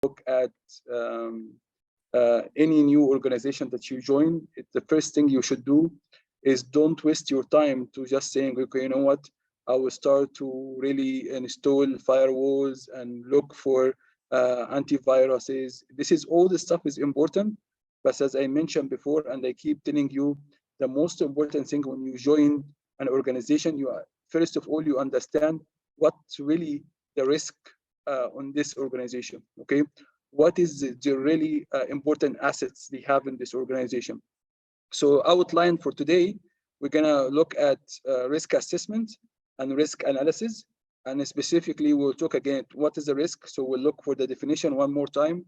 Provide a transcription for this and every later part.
look at any new organization that you join, the first thing you should do is don't waste your time to just saying, okay, you know what, I will start to really install firewalls and look for antiviruses. This is all the stuff is important, but as I mentioned before, and I keep telling you, the most important thing when you join an organization, you are, first of all, you understand what's really the risk on this organization, okay? What is the really important assets they have in this organization? So outline for today, we're gonna look at risk assessment and risk analysis. And specifically, we'll talk again, what is the risk? So we'll look for the definition one more time.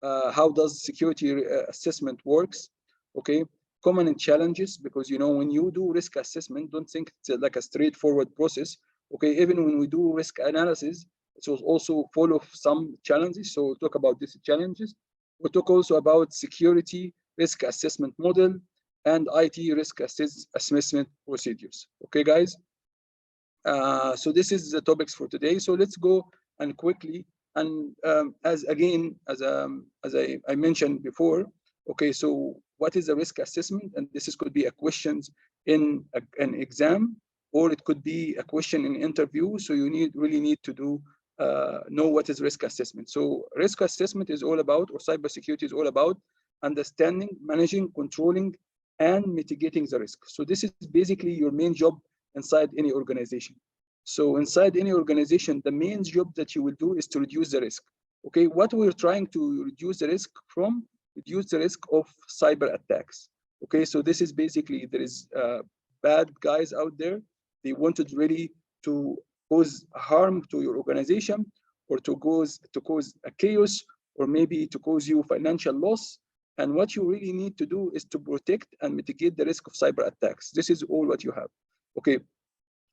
How does security assessment works? Okay, common challenges, because when you do risk assessment, don't think it's like a straightforward process. Okay, even when we do risk analysis, it will also follow some challenges. So we'll talk about these challenges. We'll talk also about security risk assessment model and IT risk assessment procedures. Okay, guys. So this is the topics for today. So let's go and quickly, and as I mentioned before, okay, so what is a risk assessment? And this could be a questions in an exam, or it could be a question in interview. So you really need to know what is risk assessment. So risk assessment is all about, or cybersecurity is all about, understanding, managing, controlling, and mitigating the risk. So this is basically your main job inside any organization. So inside any organization, the main job that you will do is to reduce the risk. Okay, what we're trying to reduce the risk from, reduce the risk of cyber attacks. Okay, so this is basically, there is bad guys out there. They wanted really to cause harm to your organization, or to cause a chaos, or maybe to cause you financial loss. And what you really need to do is to protect and mitigate the risk of cyber attacks. This is all what you have. Okay,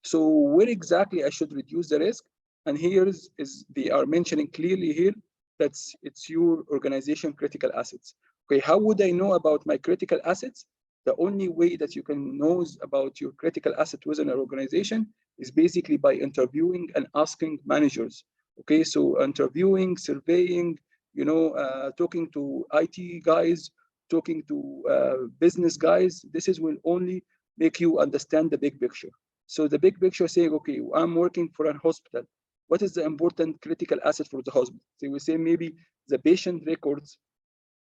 so where exactly I should reduce the risk? And here is they are mentioning clearly here that it's your organization critical assets. Okay, how would I know about my critical assets? The only way that you can know about your critical asset within an organization is basically by interviewing and asking managers. Okay, so interviewing, surveying, talking to IT guys, talking to business guys. This will only make you understand the big picture. So the big picture saying, okay, I'm working for a hospital. What is the important critical asset for the hospital? They will say maybe the patient records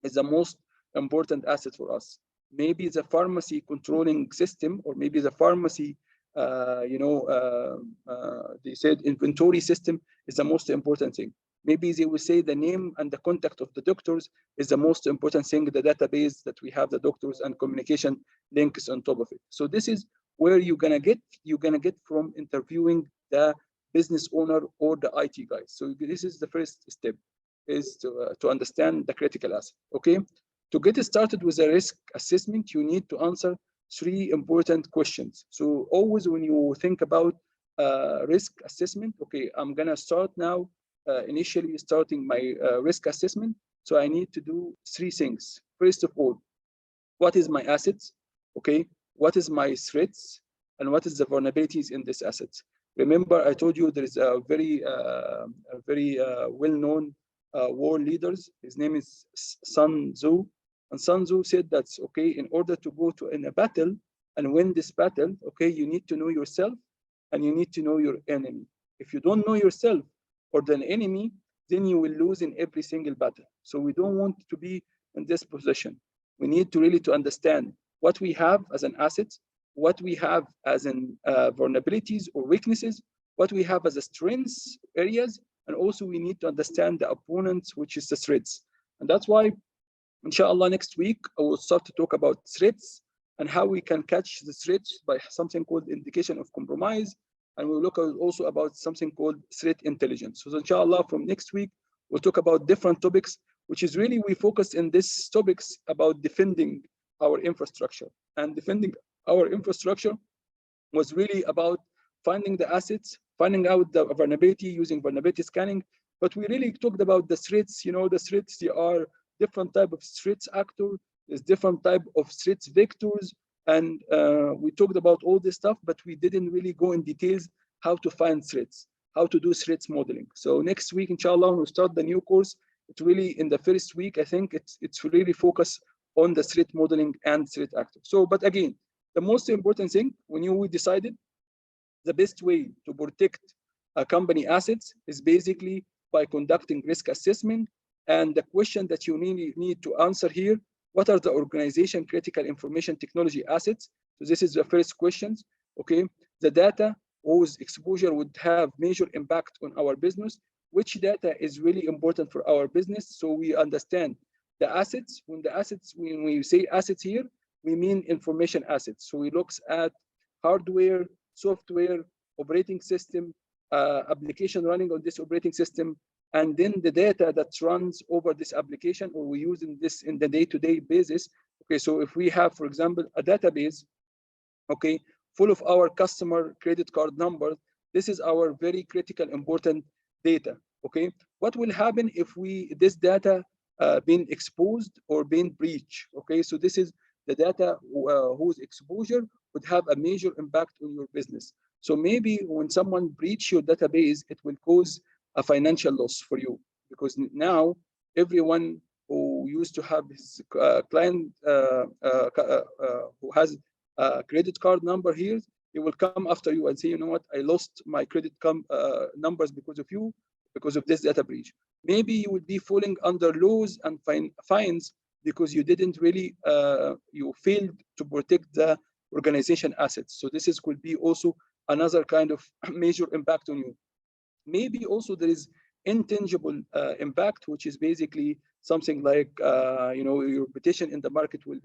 is the most important asset for us. Maybe the pharmacy controlling system, or maybe the pharmacy, they said inventory system is the most important thing. Maybe they will say the name and the contact of the doctors is the most important thing, the database that we have the doctors and communication links on top of it. So this is where you're gonna get from interviewing the business owner or the IT guys. So this is the first step, is to understand the critical asset. Okay, to get started with a risk assessment, you need to answer 3 important questions. So always when you think about risk assessment, okay, I'm gonna start now. Initially starting my risk assessment, so I need to do 3 things. First of all, what is my assets? Okay, what is my threats, and what is the vulnerabilities in this assets? Remember, I told you there is a very well-known world leaders. His name is Sun Tzu, and Sun Tzu said that okay, in order to go in a battle and win this battle, okay, you need to know yourself and you need to know your enemy. If you don't know yourself or the enemy, then you will lose in every single battle. So we don't want to be in this position. We need to really understand what we have as an asset, what we have as an vulnerabilities or weaknesses, what we have as a strengths areas, and also we need to understand the opponents, which is the threats. And that's why, inshallah, next week I will start to talk about threats and how we can catch the threats by something called indication of compromise. And we'll look also about something called threat intelligence. So inshallah, from next week, we'll talk about different topics, which is really, we focus in these topics about defending our infrastructure. And defending our infrastructure was really about finding the assets, finding out the vulnerability using vulnerability scanning. But we really talked about the threats. The threats, there are different type of threats actor, there's different type of threats vectors. And we talked about all this stuff, but we didn't really go in details how to find threats, how to do threats modeling. So next week, inshallah, we'll start the new course It's really in the first week, I think it's really focused on the threat modeling and threat actor. So, but again, the most important thing when we decided the best way to protect a company assets is basically by conducting risk assessment. And the question that you need to answer here, what are the organization critical information technology assets? So this is the first questions, okay? The data whose exposure would have major impact on our business, which data is really important for our business, so we understand the assets. When we say assets here, we mean information assets. So we look at hardware, software, operating system, application running on this operating system, and then the data that runs over this application, or we use in this in the day-to-day basis. Okay, so if we have, for example, a database, okay, full of our customer credit card numbers, this is our very critical, important data. Okay, what will happen if this data been exposed or been breached? Okay, so this is the data whose exposure would have a major impact on your business. So maybe when someone breach your database, it will cause a financial loss for you, because now everyone who used to have his client who has a credit card number here, he will come after you and say, you know what, I lost my credit numbers because of you, because of this data breach. Maybe you would be falling under laws and fines because you didn't really, you failed to protect the organization assets. So this could be also another kind of major impact on you. Maybe also there is intangible impact, which is basically something like, you know, your reputation in the market will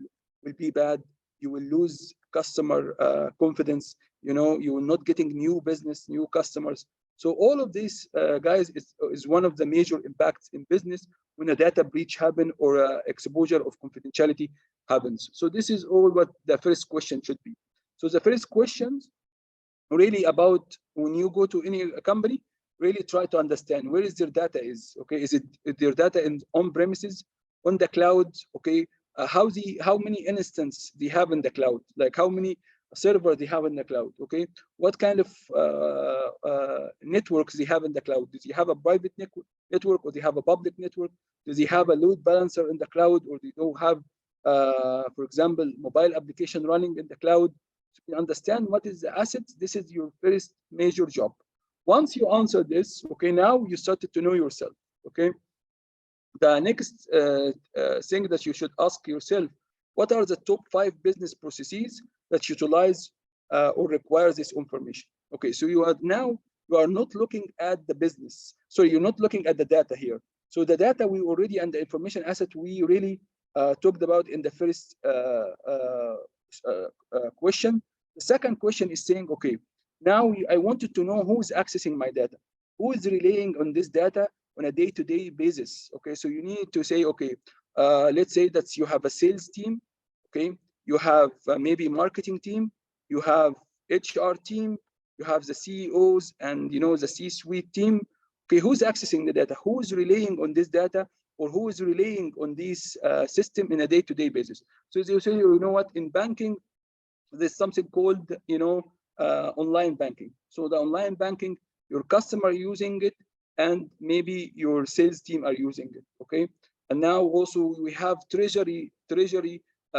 be bad. You will lose customer confidence. You know, you will not getting new business, new customers. So all of this, guys, is one of the major impacts in business when a data breach happen or exposure of confidentiality happens. So this is all what the first question should be. So the first questions really about when you go to any company, really try to understand where is their data is. Okay, is it their data in on premises, on the cloud? Okay, how many instances they have in the cloud, like how many server they have in the cloud. Okay, what kind of networks they have in the cloud? Do they have a private network, or they have a public network? Do they have a load balancer in the cloud, or they don't have, for example, mobile application running in the cloud? So you understand what is the assets. This is your first major job. Once you answer this, okay, now you started to know yourself. Okay, the next thing that you should ask yourself, what are the top 5 business processes that utilize or require this information? Okay, so you are not looking at the business. So you're not looking at the data here. So the data we already, and the information asset we really talked about in the first question. The second question is saying, okay, now I wanted to know who is accessing my data, who is relaying on this data on a day-to-day basis. Okay, so you need to say, okay, let's say that you have a sales team. Okay, you have maybe marketing team, you have HR team, you have the CEOs, and you know the C-suite team. Okay, who's accessing the data? Who is relaying on this data, or who is relaying on this system in a day-to-day basis? So as you say, you know what, in banking, there's something called, you know, online banking. So the online banking, your customer using it, and maybe your sales team are using it. Okay, and now also we have treasury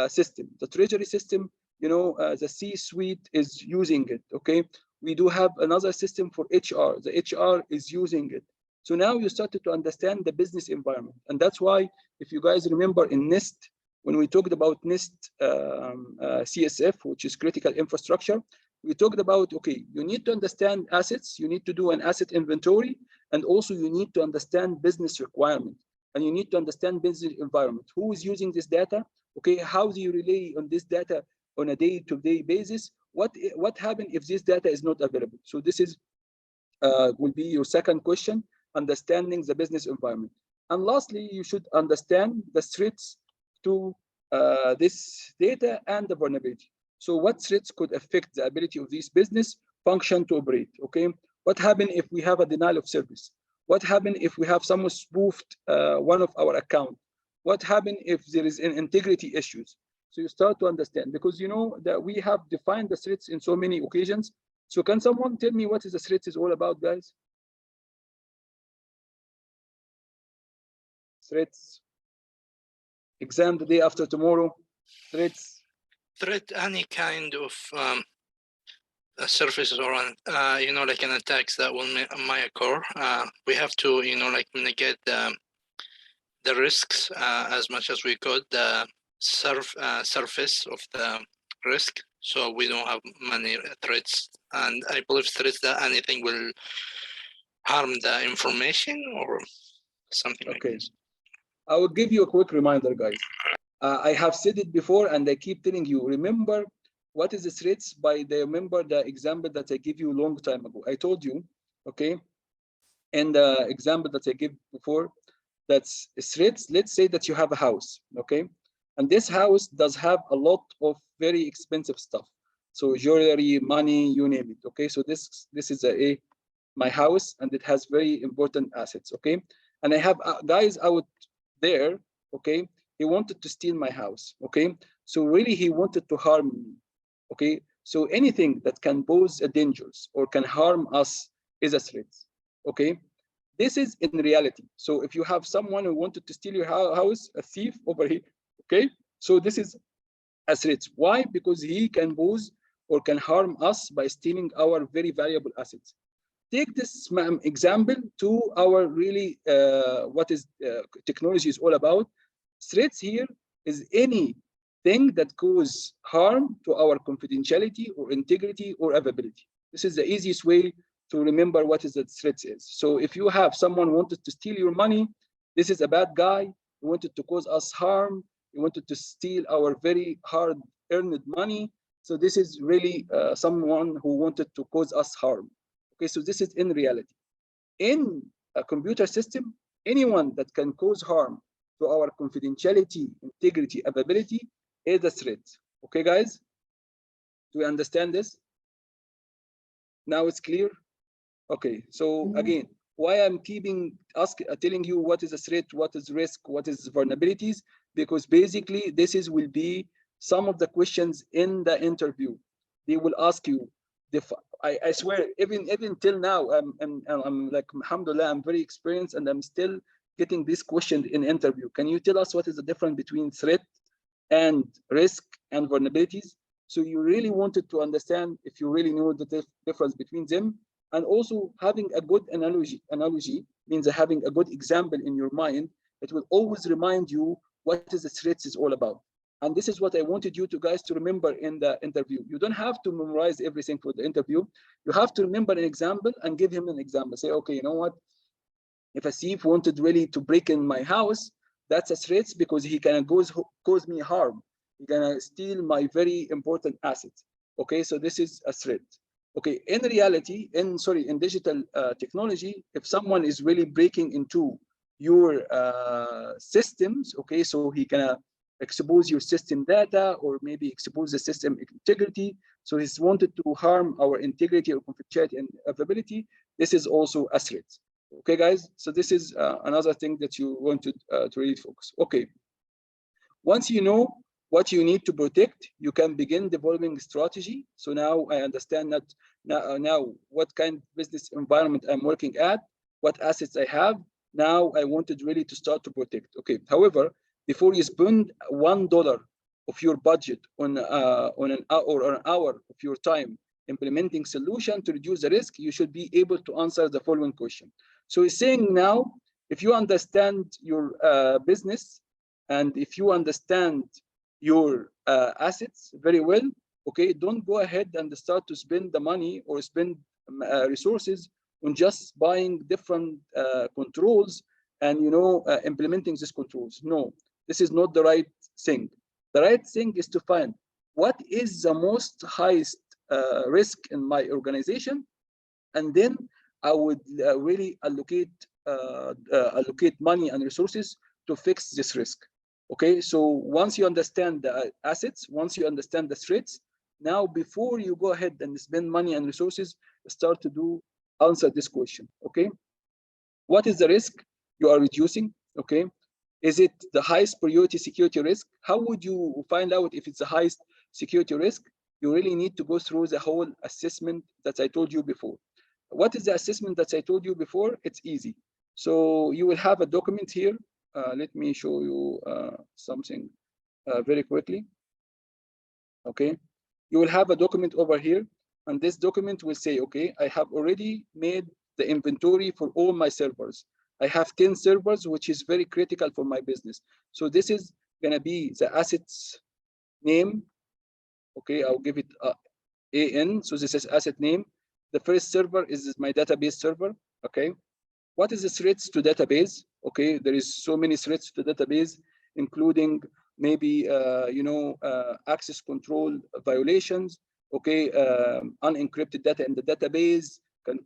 system. The treasury system, you know, the C-suite is using it. Okay, we do have another system for HR. The HR is using it. So now you started to understand the business environment, and that's why, if you guys remember in NIST, when we talked about NIST CSF, which is critical infrastructure, we talked about, okay, you need to understand assets, you need to do an asset inventory, and also you need to understand business requirement, and you need to understand business environment. Who is using this data? Okay, how do you relay on this data on a day-to-day basis? What happens if this data is not available? So this is will be your second question, understanding the business environment. And lastly, you should understand the threats to this data and the vulnerability. So what threats could affect the ability of this business function to operate? Okay, what happens if we have a denial of service? What happens if we have someone spoofed one of our accounts? What happens if there is an integrity issues? So you start to understand, because you know that we have defined the threats in so many occasions. So can someone tell me what is the threats is all about, guys? threats. Exam the day after tomorrow, threats. Threat, any kind of a surface or you know, like an attacks that will might occur. We have to, you know, like mitigate the risks as much as we could, the surface of the risk, so we don't have many threats. And I believe threats that anything will harm the information or something like this. I will give you a quick reminder, guys. I have said it before and I keep telling you, remember what is the threats by the, remember the example that I gave you a long time ago. I told you, okay, and the example that I gave before, that's threats. Let's say that you have a house, okay, and this house does have a lot of very expensive stuff, so jewelry, money, you name it, okay. So this is my house and it has very important assets, okay, and I have guys out there, okay. He wanted to steal my house, okay, so really he wanted to harm me, okay. So anything that can pose a dangers or can harm us is a threat, okay. This is in reality. So if you have someone who wanted to steal your house, a thief over here, okay, so this is a threat. Why? Because he can pose or can harm us by stealing our very valuable assets. Take this example to our really what is technology is all about. Threats here is anything that cause harm to our confidentiality or integrity or availability. This is the easiest way to remember what is the threat is. So if you have someone wanted to steal your money, this is a bad guy. He wanted to cause us harm. He wanted to steal our very hard-earned money. So this is really someone who wanted to cause us harm. Okay, so this is in reality. In a computer system, anyone that can cause harm to our confidentiality, integrity, availability is a threat. Okay, guys? Do we understand this? Now it's clear? Okay, so again, why I'm telling you what is a threat, what is risk, what is vulnerabilities, because basically this will be some of the questions in the interview. They will ask you, I swear, even till now, I'm like, alhamdulillah, I'm very experienced and I'm still getting this question in interview. Can you tell us what is the difference between threat and risk and vulnerabilities? So you really wanted to understand if you really know the difference between them. And also having a good analogy means having a good example in your mind. It will always remind you what is the threats is all about. And this is what I wanted you guys to remember in the interview. You don't have to memorize everything for the interview. You have to remember an example and give him an example. Say, okay, you know what? If a thief wanted really to break in my house, that's a threat because he can cause me harm. He can steal my very important assets. Okay, so this is a threat. Okay, in reality, in digital technology, if someone is really breaking into your systems, okay, so he can expose your system data or maybe expose the system integrity. So he's wanted to harm our integrity or confidentiality and availability. This is also a threat. Okay, guys. So this is another thing that you want to really focus. Okay. Once you know what you need to protect, you can begin developing strategy. So now I understand that now what kind of business environment I'm working at, what assets I have. Now I wanted really to start to protect. Okay. However, before you spend $1 of your budget on an hour of your time implementing solution to reduce the risk, you should be able to answer the following question. So he's saying now, if you understand your business and if you understand your assets very well, okay, don't go ahead and start to spend the money or spend resources on just buying different controls and implementing these controls. No, this is not the right thing. The right thing is to find what is the most highest risk in my organization, and then I would really allocate money and resources to fix this risk. Okay, so once you understand the assets, once you understand the threats, now before you go ahead and spend money and resources, start to answer this question. Okay, what is the risk you are reducing? Okay, is it the highest priority security risk? How would you find out if it's the highest security risk? You really need to go through the whole assessment that I told you before. What is the assessment that I told you before? It's easy. So you will have a document here, let me show you something very quickly. Okay, you will have a document over here, and this document will say, okay, I have already made the inventory for all my servers. I have 10 servers, which is very critical for my business. So this is gonna be the assets name. Okay, I'll give it AN. So this is asset name. The first server is my database server. Okay, what is the threats to database? Okay, there is so many threats to database, including maybe access control violations. Okay, unencrypted data in the database can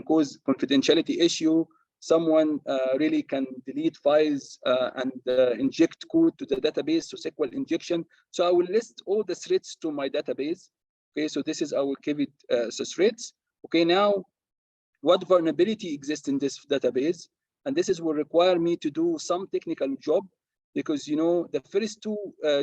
cause confidentiality issue. Someone really can delete files and inject code to the database, so SQL injection. So I will list all the threats to my database. Okay, so this is, I will give it the threats. Okay, now what vulnerability exists in this database, and this will require me to do some technical job, because the first two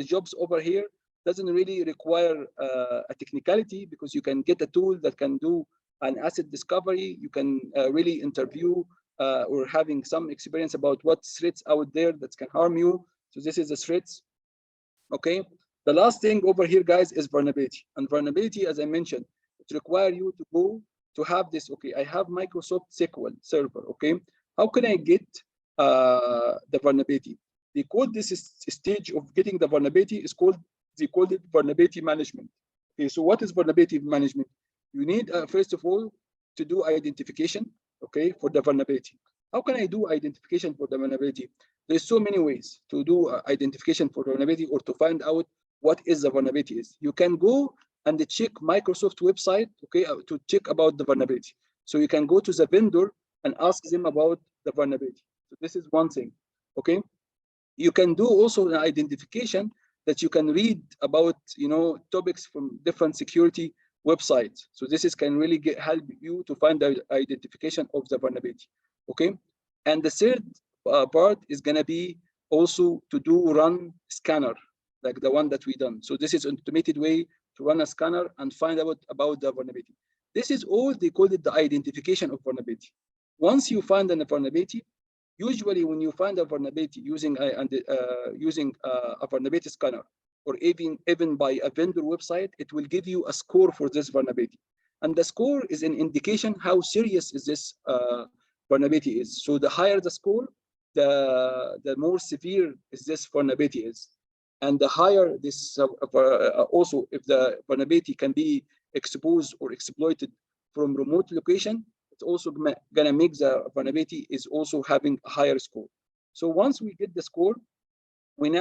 jobs over here doesn't really require a technicality, because you can get a tool that can do an asset discovery. You can really interview or having some experience about what threats out there that can harm you. So this is the threats. Okay, the last thing over here, guys, is vulnerability. And vulnerability, as I mentioned, it requires you to go to have this. Okay, I have Microsoft SQL server. Okay, how can I get the vulnerability? They call this stage of getting the vulnerability is called, they call it vulnerability management. Okay, so what is vulnerability management? You need first of all to do identification. Okay, for the vulnerability. How can I do identification for the vulnerability? There's so many ways to do identification for vulnerability, or to find out what is the vulnerability is. You can go and check Microsoft website, okay, to check about the vulnerability. So you can go to the vendor and ask them about the vulnerability. So this is one thing, okay? You can do also an identification that you can read about, topics from different security websites. So this is can really help you to find the identification of the vulnerability, okay? And the third part is gonna be also to do run scanner, like the one that we done. So this is an automated way to run a scanner and find out about the vulnerability. This is all, they call it the identification of vulnerability. Once you find a vulnerability, usually when you find a vulnerability using a vulnerability scanner, or even by a vendor website, it will give you a score for this vulnerability. And the score is an indication how serious is this vulnerability is. So the higher the score, the more severe is this vulnerability is. And the higher this, also if the vulnerability can be exposed or exploited from remote location, it's also gonna make the vulnerability is also having a higher score. So once we get the score, we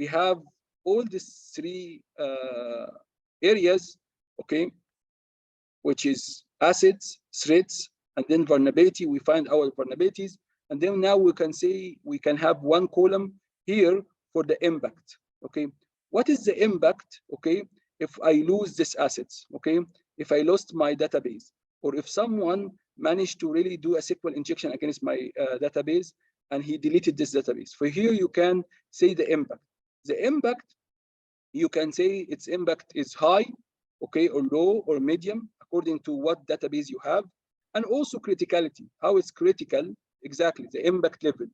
have all these three areas, okay, which is assets, threats, and then vulnerability. We find our vulnerabilities, and then now we can say we can have one column here for the impact. Okay, what is the impact? Okay, if I lose this assets, okay, if I lost my database, or if someone managed to really do a SQL injection against my database and he deleted this database. For here, you can say the impact. The impact, you can say its impact is high, okay, or low, or medium, according to what database you have, and also criticality. How it's critical, exactly, the impact level,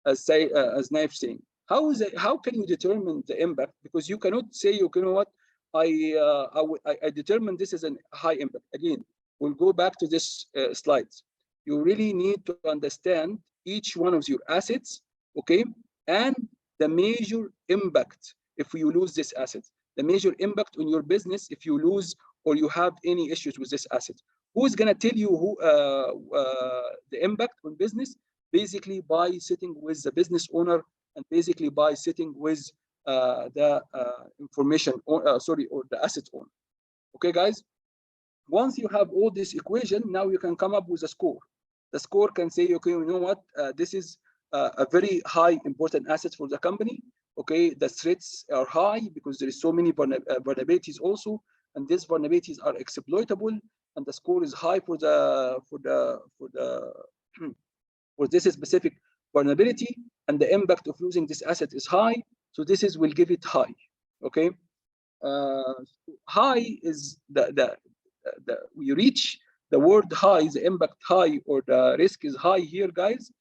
as Naif saying. How can you determine the impact? Because you cannot say, you know what, I determine this as a high impact. Again, we'll go back to this slides. You really need to understand each one of your assets, okay, and the major impact if you lose this asset, the major impact on your business if you lose or you have any issues with this asset. Who's gonna tell you the impact on business? Basically by sitting with the business owner, and basically by sitting with the information, or the asset owner. Okay, guys. Once you have all this equation, now you can come up with a score. The score can say, okay, you know what, this is a very high important asset for the company. Okay, the threats are high because there is so many vulnerabilities also, and these vulnerabilities are exploitable, and the score is high for this specific vulnerability, and the impact of losing this asset is high. So this will give it high. Okay, high is we reach the word high, the impact high, or the risk is high here, guys,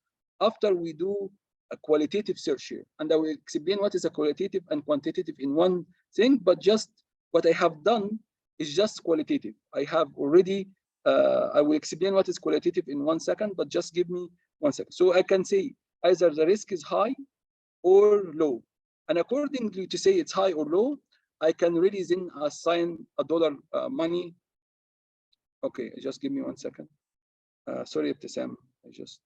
after we do a qualitative search here, and I will explain what is a qualitative and quantitative in one thing, but just what I have done is just qualitative. I have already, I will explain what is qualitative in 1 second, but just give me 1 second. So I can say either the risk is high or low. And accordingly to say it's high or low, I can really then assign a dollar money. Okay, just give me 1 second. Sorry, Ibtisam, I just,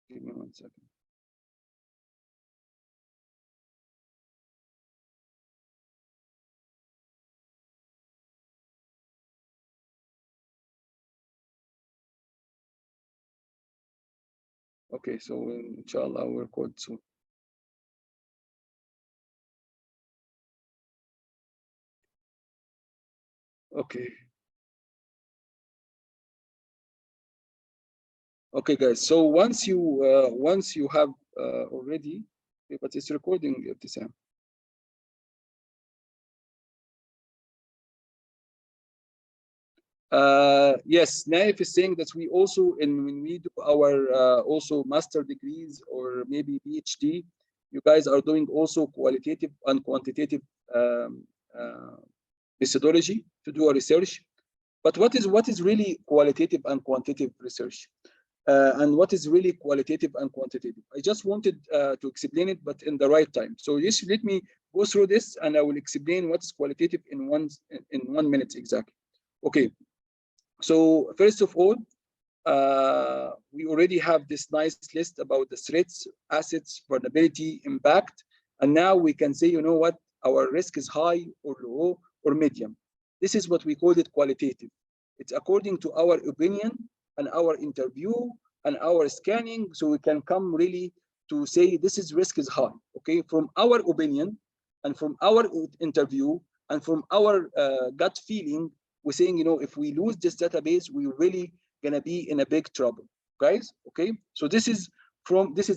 give me 1 second. Okay, so inshallah we'll record soon. Okay. Okay, guys. So once you have already, okay, but it's recording, Ibtisam. Yes, Naif is saying that we also, when we do our also master degrees or maybe PhD, you guys are doing also qualitative and quantitative methodology to do a research. But what is really qualitative and quantitative research? And what is really qualitative and quantitative? I just wanted to explain it, but in the right time. So just let me go through this, and I will explain what is qualitative in 1 minute exactly. Okay. So first of all, we already have this nice list about the threats, assets, vulnerability, impact, and now we can say, you know what, our risk is high or low or medium. This is what we call it qualitative. It's according to our opinion and our interview and our scanning, so we can come really to say this is risk is high, okay, from our opinion and from our interview and from our gut feeling. We're saying, you know, if we lose this database, we're really gonna be in a big trouble, guys. Okay, so this is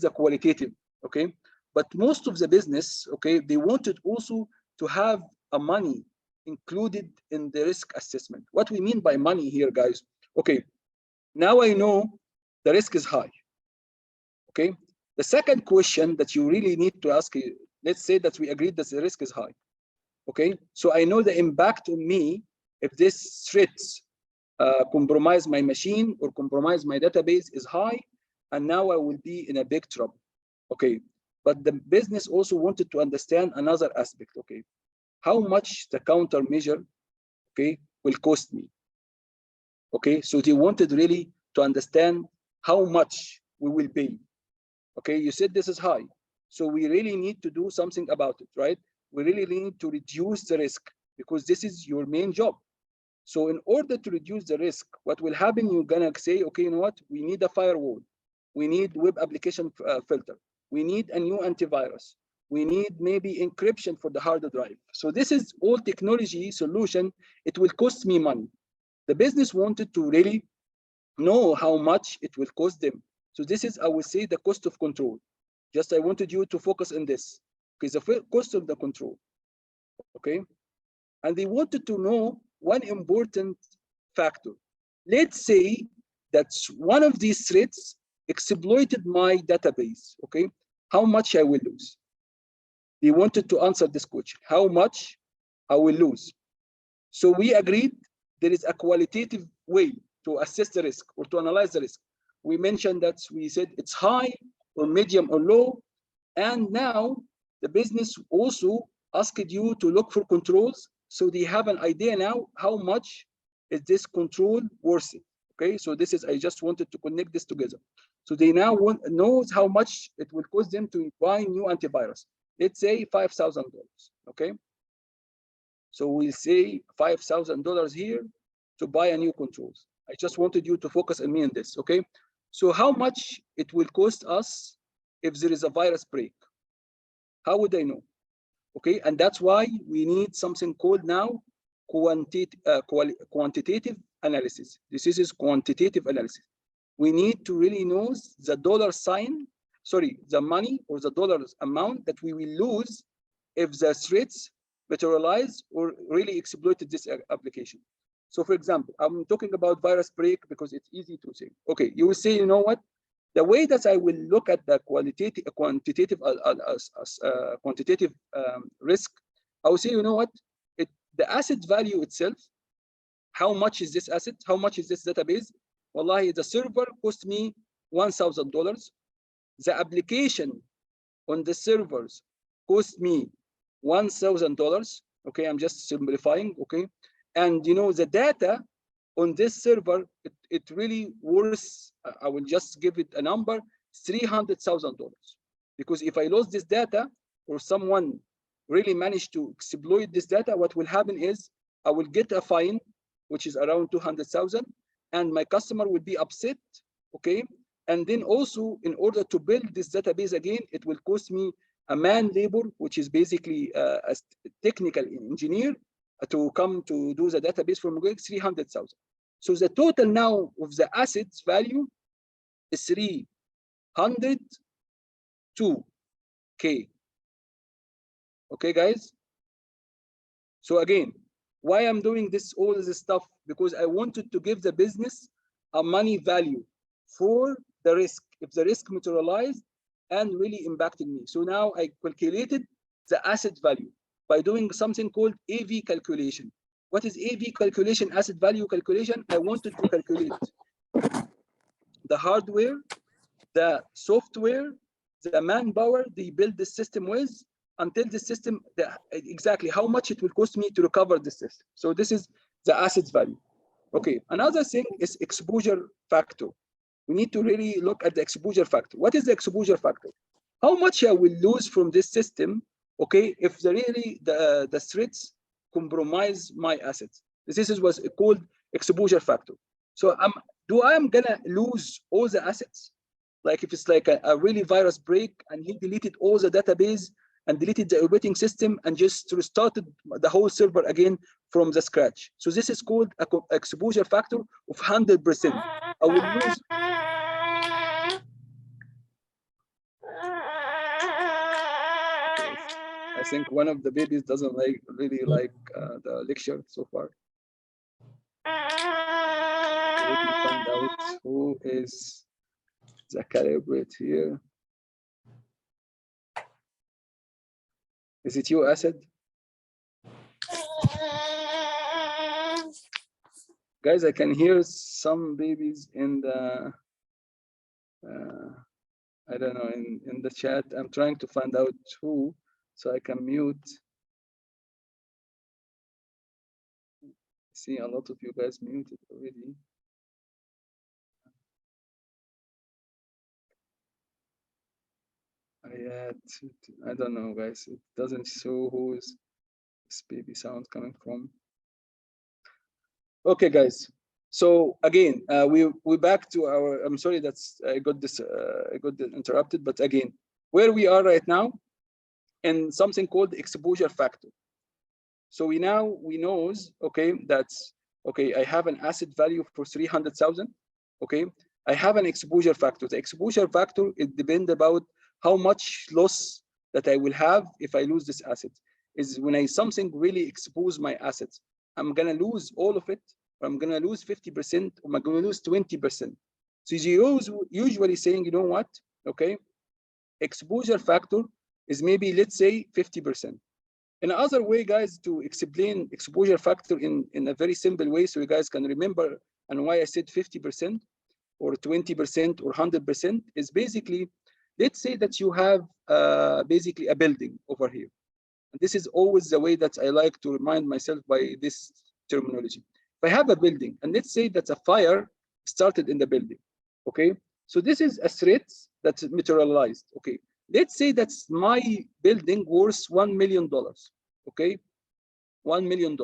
a qualitative, okay, but most of the business, okay, they wanted also to have a money included in the risk assessment. What we mean by money here, guys? Okay, now I know the risk is high. Okay, the second question that you really need to ask, let's say that we agreed that the risk is high. Okay, so I know the impact on me if this threats compromise my machine or compromise my database is high, and now I will be in a big trouble. Okay, but the business also wanted to understand another aspect. Okay, how much the countermeasure, okay, will cost me. Okay, so they wanted really to understand how much we will pay. Okay, you said this is high, so we really need to do something about it, right? We really need to reduce the risk because this is your main job. So in order to reduce the risk, what will happen, you're gonna say, okay, you know what, we need a firewall, we need web application filter, we need a new antivirus, we need maybe encryption for the hard drive. So this is all technology solution. It will cost me money. The business wanted to really know how much it will cost them. So this is, I would say, the cost of control. Just I wanted you to focus on this, because the cost of the control, okay? And they wanted to know one important factor. Let's say that one of these threats exploited my database, okay? How much I will lose? They wanted to answer this question, how much I will lose? So we agreed there is a qualitative way to assess the risk or to analyze the risk. We mentioned that we said it's high or medium or low. And now the business also asked you to look for controls. So they have an idea now how much is this control worth it. Okay, so this is, I just wanted to connect this together. So they now knows how much it will cost them to buy new antivirus. Let's say $5,000. Okay, so we'll say $5,000 here to buy a new controls. I just wanted you to focus on me on this. Okay, so how much it will cost us if there is a virus break? How would I know? Okay, and that's why we need something called now quantitative analysis. This is quantitative analysis. We need to really know the dollar sign, sorry, the money or the dollars amount that we will lose if the threats materialize or really exploited this application. So for example, I'm talking about virus break because it's easy to say. Okay, you will say, you know what? The way that I will look at the quantitative risk, I will say, you know what? The asset value itself, how much is this asset? How much is this database? Wallahi, the server cost me $1,000. The application on the servers cost me $1,000. Okay, I'm just simplifying. Okay, and you know the data on this server, it really worth. I will just give it a number: $300,000. Because if I lose this data, or someone really managed to exploit this data, what will happen is I will get a fine, which is around 200,000, and my customer will be upset. Okay, and then also in order to build this database again, it will cost me a man labor, which is basically a technical engineer to come to do the database from Google, 300,000. So the total now of the assets value is 302K. Okay, guys. So again, why I'm doing this, all this stuff? Because I wanted to give the business a money value for the risk, if the risk materialized and really impacted me. So now I calculated the asset value by doing something called AV calculation. What is AV calculation, asset value calculation? I wanted to calculate the hardware, the software, the manpower they build the system with, until the system, exactly how much it will cost me to recover the system. So this is the asset value. Okay, another thing is exposure factor. We need to really look at the exposure factor. What is the exposure factor? How much I will lose from this system, okay, if the threats compromise my assets. This is what's called exposure factor. So I'm gonna lose all the assets? Like if it's like a really virus break and he deleted all the database and deleted the operating system and just restarted the whole server again from the scratch. So this is called an exposure factor of 100%. I will lose. I think one of the babies doesn't really like the lecture so far. Let me find out who is the calibrate here. Is it you, Asad? Guys, I can hear some babies in the, I don't know, in the chat. I'm trying to find out who, so I can mute. See a lot of you guys muted already. I don't know, guys. It doesn't show who's this baby sound coming from. Okay, guys. So again, we're back to our. I'm sorry that's I got interrupted, but again, where we are right now, in something called exposure factor. So we knows, okay, that's okay. I have an asset value for 300,000. Okay, I have an exposure factor. The exposure factor, it depends about how much loss that I will have if I lose this asset. Is when something really expose my assets, I'm gonna lose all of it, or I'm gonna lose 50%, or I'm gonna lose 20%. So you usually saying, you know what? Okay, exposure factor is maybe, let's say, 50%. Another way, guys, to explain exposure factor in a very simple way, so you guys can remember and why I said 50% or 20% or 100%, is basically, let's say that you have basically a building over here. And this is always the way that I like to remind myself by this terminology. If I have a building, and let's say that a fire started in the building, okay? So this is a threat that's materialized, okay? Let's say that's my building worth $1 million, okay? $1 million.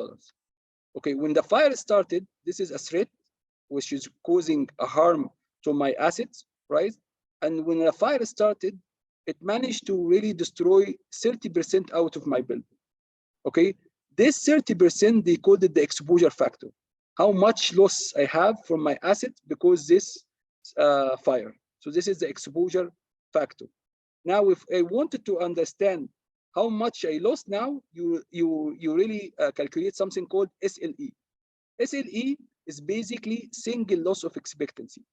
Okay, when the fire started, this is a threat which is causing a harm to my assets, right? And when the fire started, it managed to really destroy 30% out of my building, okay? This 30%, they called it the exposure factor. How much loss I have from my asset because this fire. So this is the exposure factor. Now, if I wanted to understand how much I lost now, you really calculate something called SLE. SLE is basically single loss of expectancy.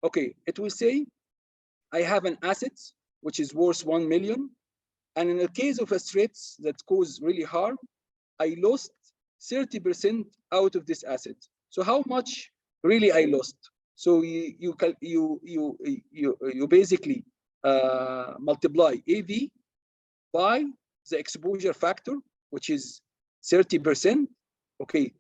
Okay, it will say, I have an asset which is worth 1 million. And in the case of a threat that causes really harm, I lost 30% out of this asset. So how much really I lost? So you basically multiply AV by the exposure factor, which is 30%. Okay,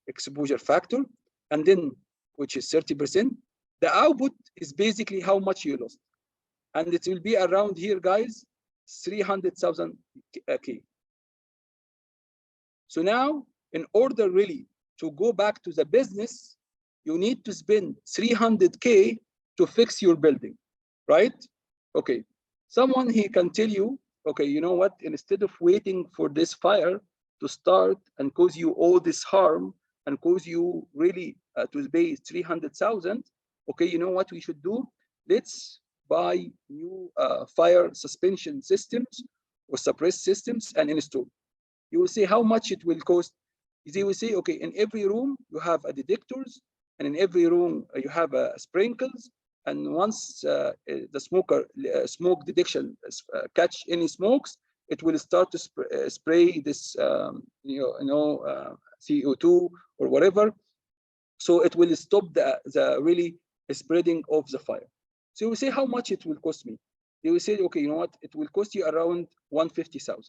exposure factor, and then which is 30%. The output is basically how much you lost, and it will be around here, guys, 300,000 K. So now, in order really to go back to the business, you need to spend 300K to fix your building, right? Okay, someone here can tell you, okay, you know what, instead of waiting for this fire to start and cause you all this harm and cause you really to pay 300,000, okay, you know what we should do? Let's buy new fire suspension systems or suppress systems and install. You will see how much it will cost. They will say, okay, in every room you have a detectors, and in every room you have sprinkles, and once the smoke detection catch any smokes, it will start to spray this CO2 or whatever, so it will stop the really spreading of the fire. So you will say how much it will cost me. They will say, okay, you know what, it will cost you around 150,000.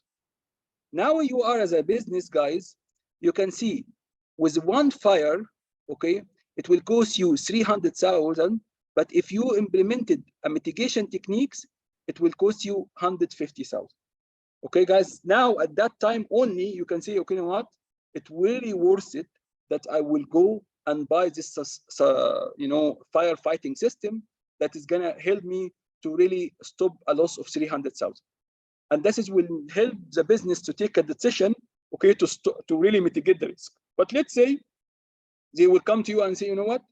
Now you are as a business, guys, you can see with one fire, okay, it will cost you 300,000, but if you implemented a mitigation techniques, it will cost you 150,000. Okay, guys, now at that time only, you can say, okay, you know what, it's really worth it that I will go and buy this, firefighting system that is gonna help me to really stop a loss of 300,000. And this is will help the business to take a decision, okay, to really mitigate the risk. But let's say they will come to you and say, you know what,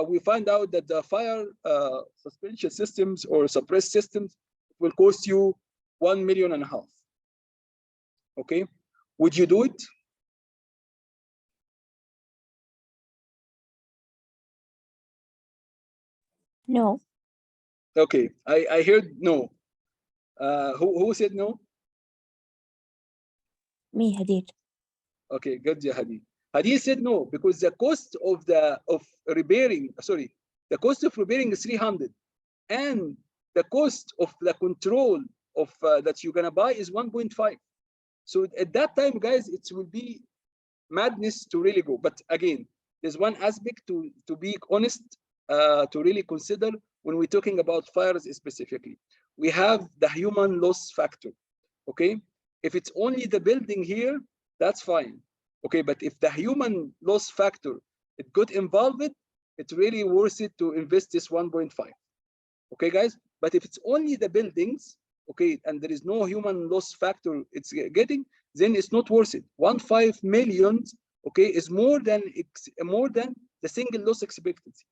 we find out that the fire suspension systems or suppress systems will cost you 1.5 million. Okay, would you do it? No. Okay, I heard no. Who said no? Me, Hadid. Okay, good, Hadi. Hadi said no because the cost of repairing, sorry, the cost of repairing is 300, and the cost of the control of that you're gonna buy is 1.5. So at that time, guys, it will be madness to really go. But again, there's one aspect to be honest, to really consider when we're talking about fires specifically. We have the human loss factor. Okay, if it's only the building here, that's fine. Okay, but if the human loss factor it got involved, it's really worth it to invest this 1.5. Okay, guys, but if it's only the buildings, okay, and there is no human loss factor it's getting, then it's not worth it. 1.5 million, okay, is more than the single loss expectancy.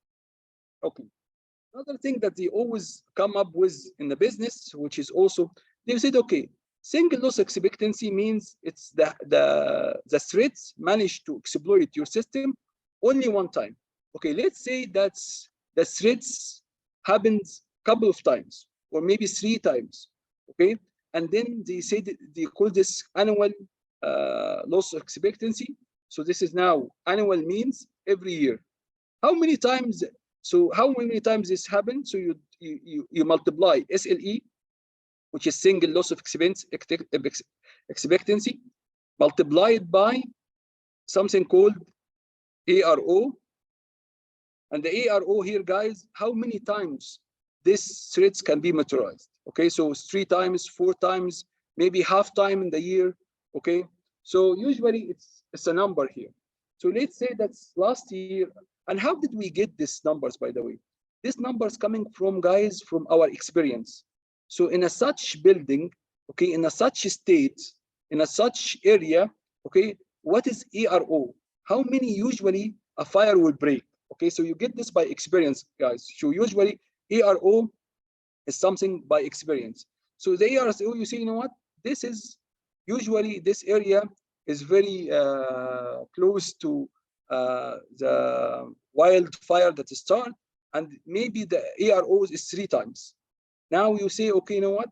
Okay, another thing that they always come up with in the business, which is also, they said, okay, single loss expectancy means it's the threats manage to exploit your system only one time. Okay, let's say that's the threats happens a couple of times or maybe 3 times. Okay, and then they say they call this annual loss expectancy. So this is now annual means every year. How many times? So how many times this happens? So you multiply SLE, which is single loss of expectancy, multiplied by something called ARO. And the ARO here, guys, how many times these threats can be materialized? Okay, so 3 times, 4 times, maybe half time in the year. Okay, so usually it's a number here. So let's say that's last year. And how did we get these numbers, by the way? These numbers coming from, guys, from our experience. So in a such building, okay, in a such state, in a such area, okay, what is ARO? How many usually a fire will break? Okay, so you get this by experience, guys. So usually ARO is something by experience. So the ARO, you see, you know what? This is usually, this area is very close to the wildfire that start, and maybe the AROs is 3 times. Now you say, okay, you know what?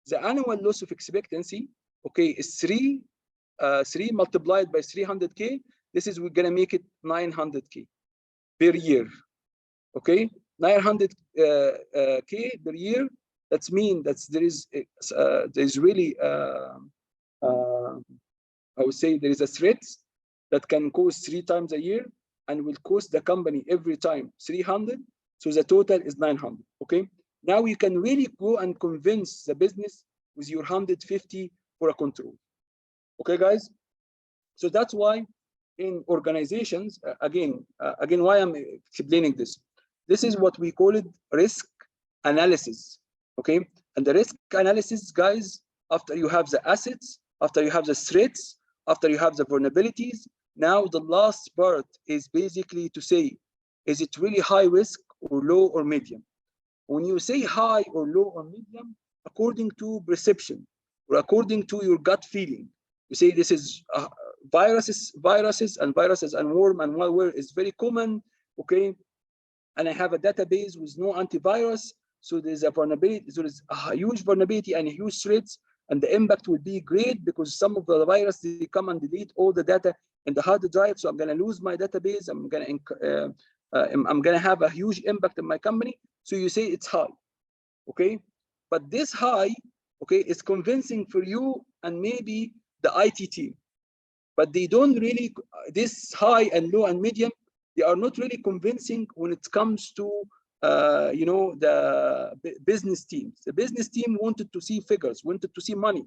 The annual loss of expectancy, okay, is 3 multiplied by 300K. This is, we're gonna make it 900K per year. Okay, 900K per year. That's mean that there's really I would say there is a threat that can cost 3 times a year and will cost the company every time 300. So the total is 900. Okay. Now you can really go and convince the business with your 150 for a control. Okay, guys. So that's why in organizations, again, why I'm explaining this. This is what we call it risk analysis. Okay. And the risk analysis, guys, after you have the assets, after you have the threats, after you have the vulnerabilities, now the last part is basically to say, is it really high risk or low or medium? When you say high or low or medium, according to perception or according to your gut feeling, you say this is viruses and worm and malware is very common, okay? And I have a database with no antivirus, so there's a vulnerability, there is a huge vulnerability and huge threats, and the impact will be great because some of the virus, they come and delete all the data in the hard drive, so I'm gonna lose my database, I'm gonna have a huge impact in my company. So you say it's high, okay? But this high, okay, is convincing for you and maybe the IT team, but they don't really, this high and low and medium, they are not really convincing when it comes to you know, the business teams. The business team wanted to see figures, wanted to see money,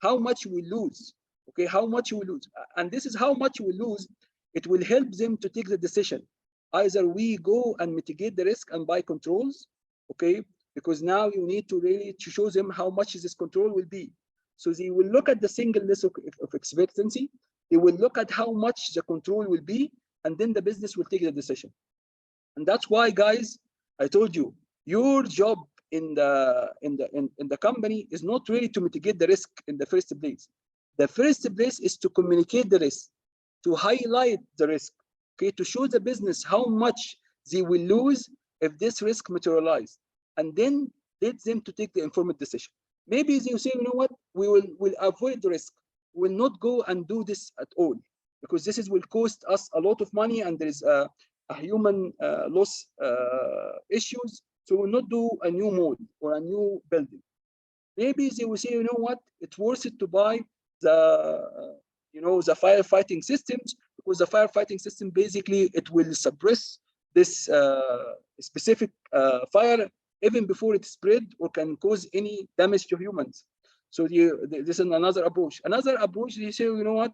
how much we lose, okay, how much we lose. And this is how much we lose. It will help them to take the decision. Either we go and mitigate the risk and buy controls, okay, because now you need to really to show them how much this control will be. So they will look at the singleness of expectancy. They will look at how much the control will be, and then the business will take the decision. And that's why, guys, I told you, your job in the company is not really to mitigate the risk in the first place. The first place is to communicate the risk, to highlight the risk, okay, to show the business how much they will lose if this risk materializes, and then let them to take the informed decision. Maybe they say, you know what, we'll avoid the risk. We will not go and do this at all, because this will cost us a lot of money, and there is a human loss issues. So we'll not do a new mall or a new building. Maybe they will say, you know what, it's worth it to buy the, you know, the firefighting systems, because the firefighting system basically it will suppress this specific fire even before it spread or can cause any damage to humans. So this is another approach. Another approach, they say, you know what,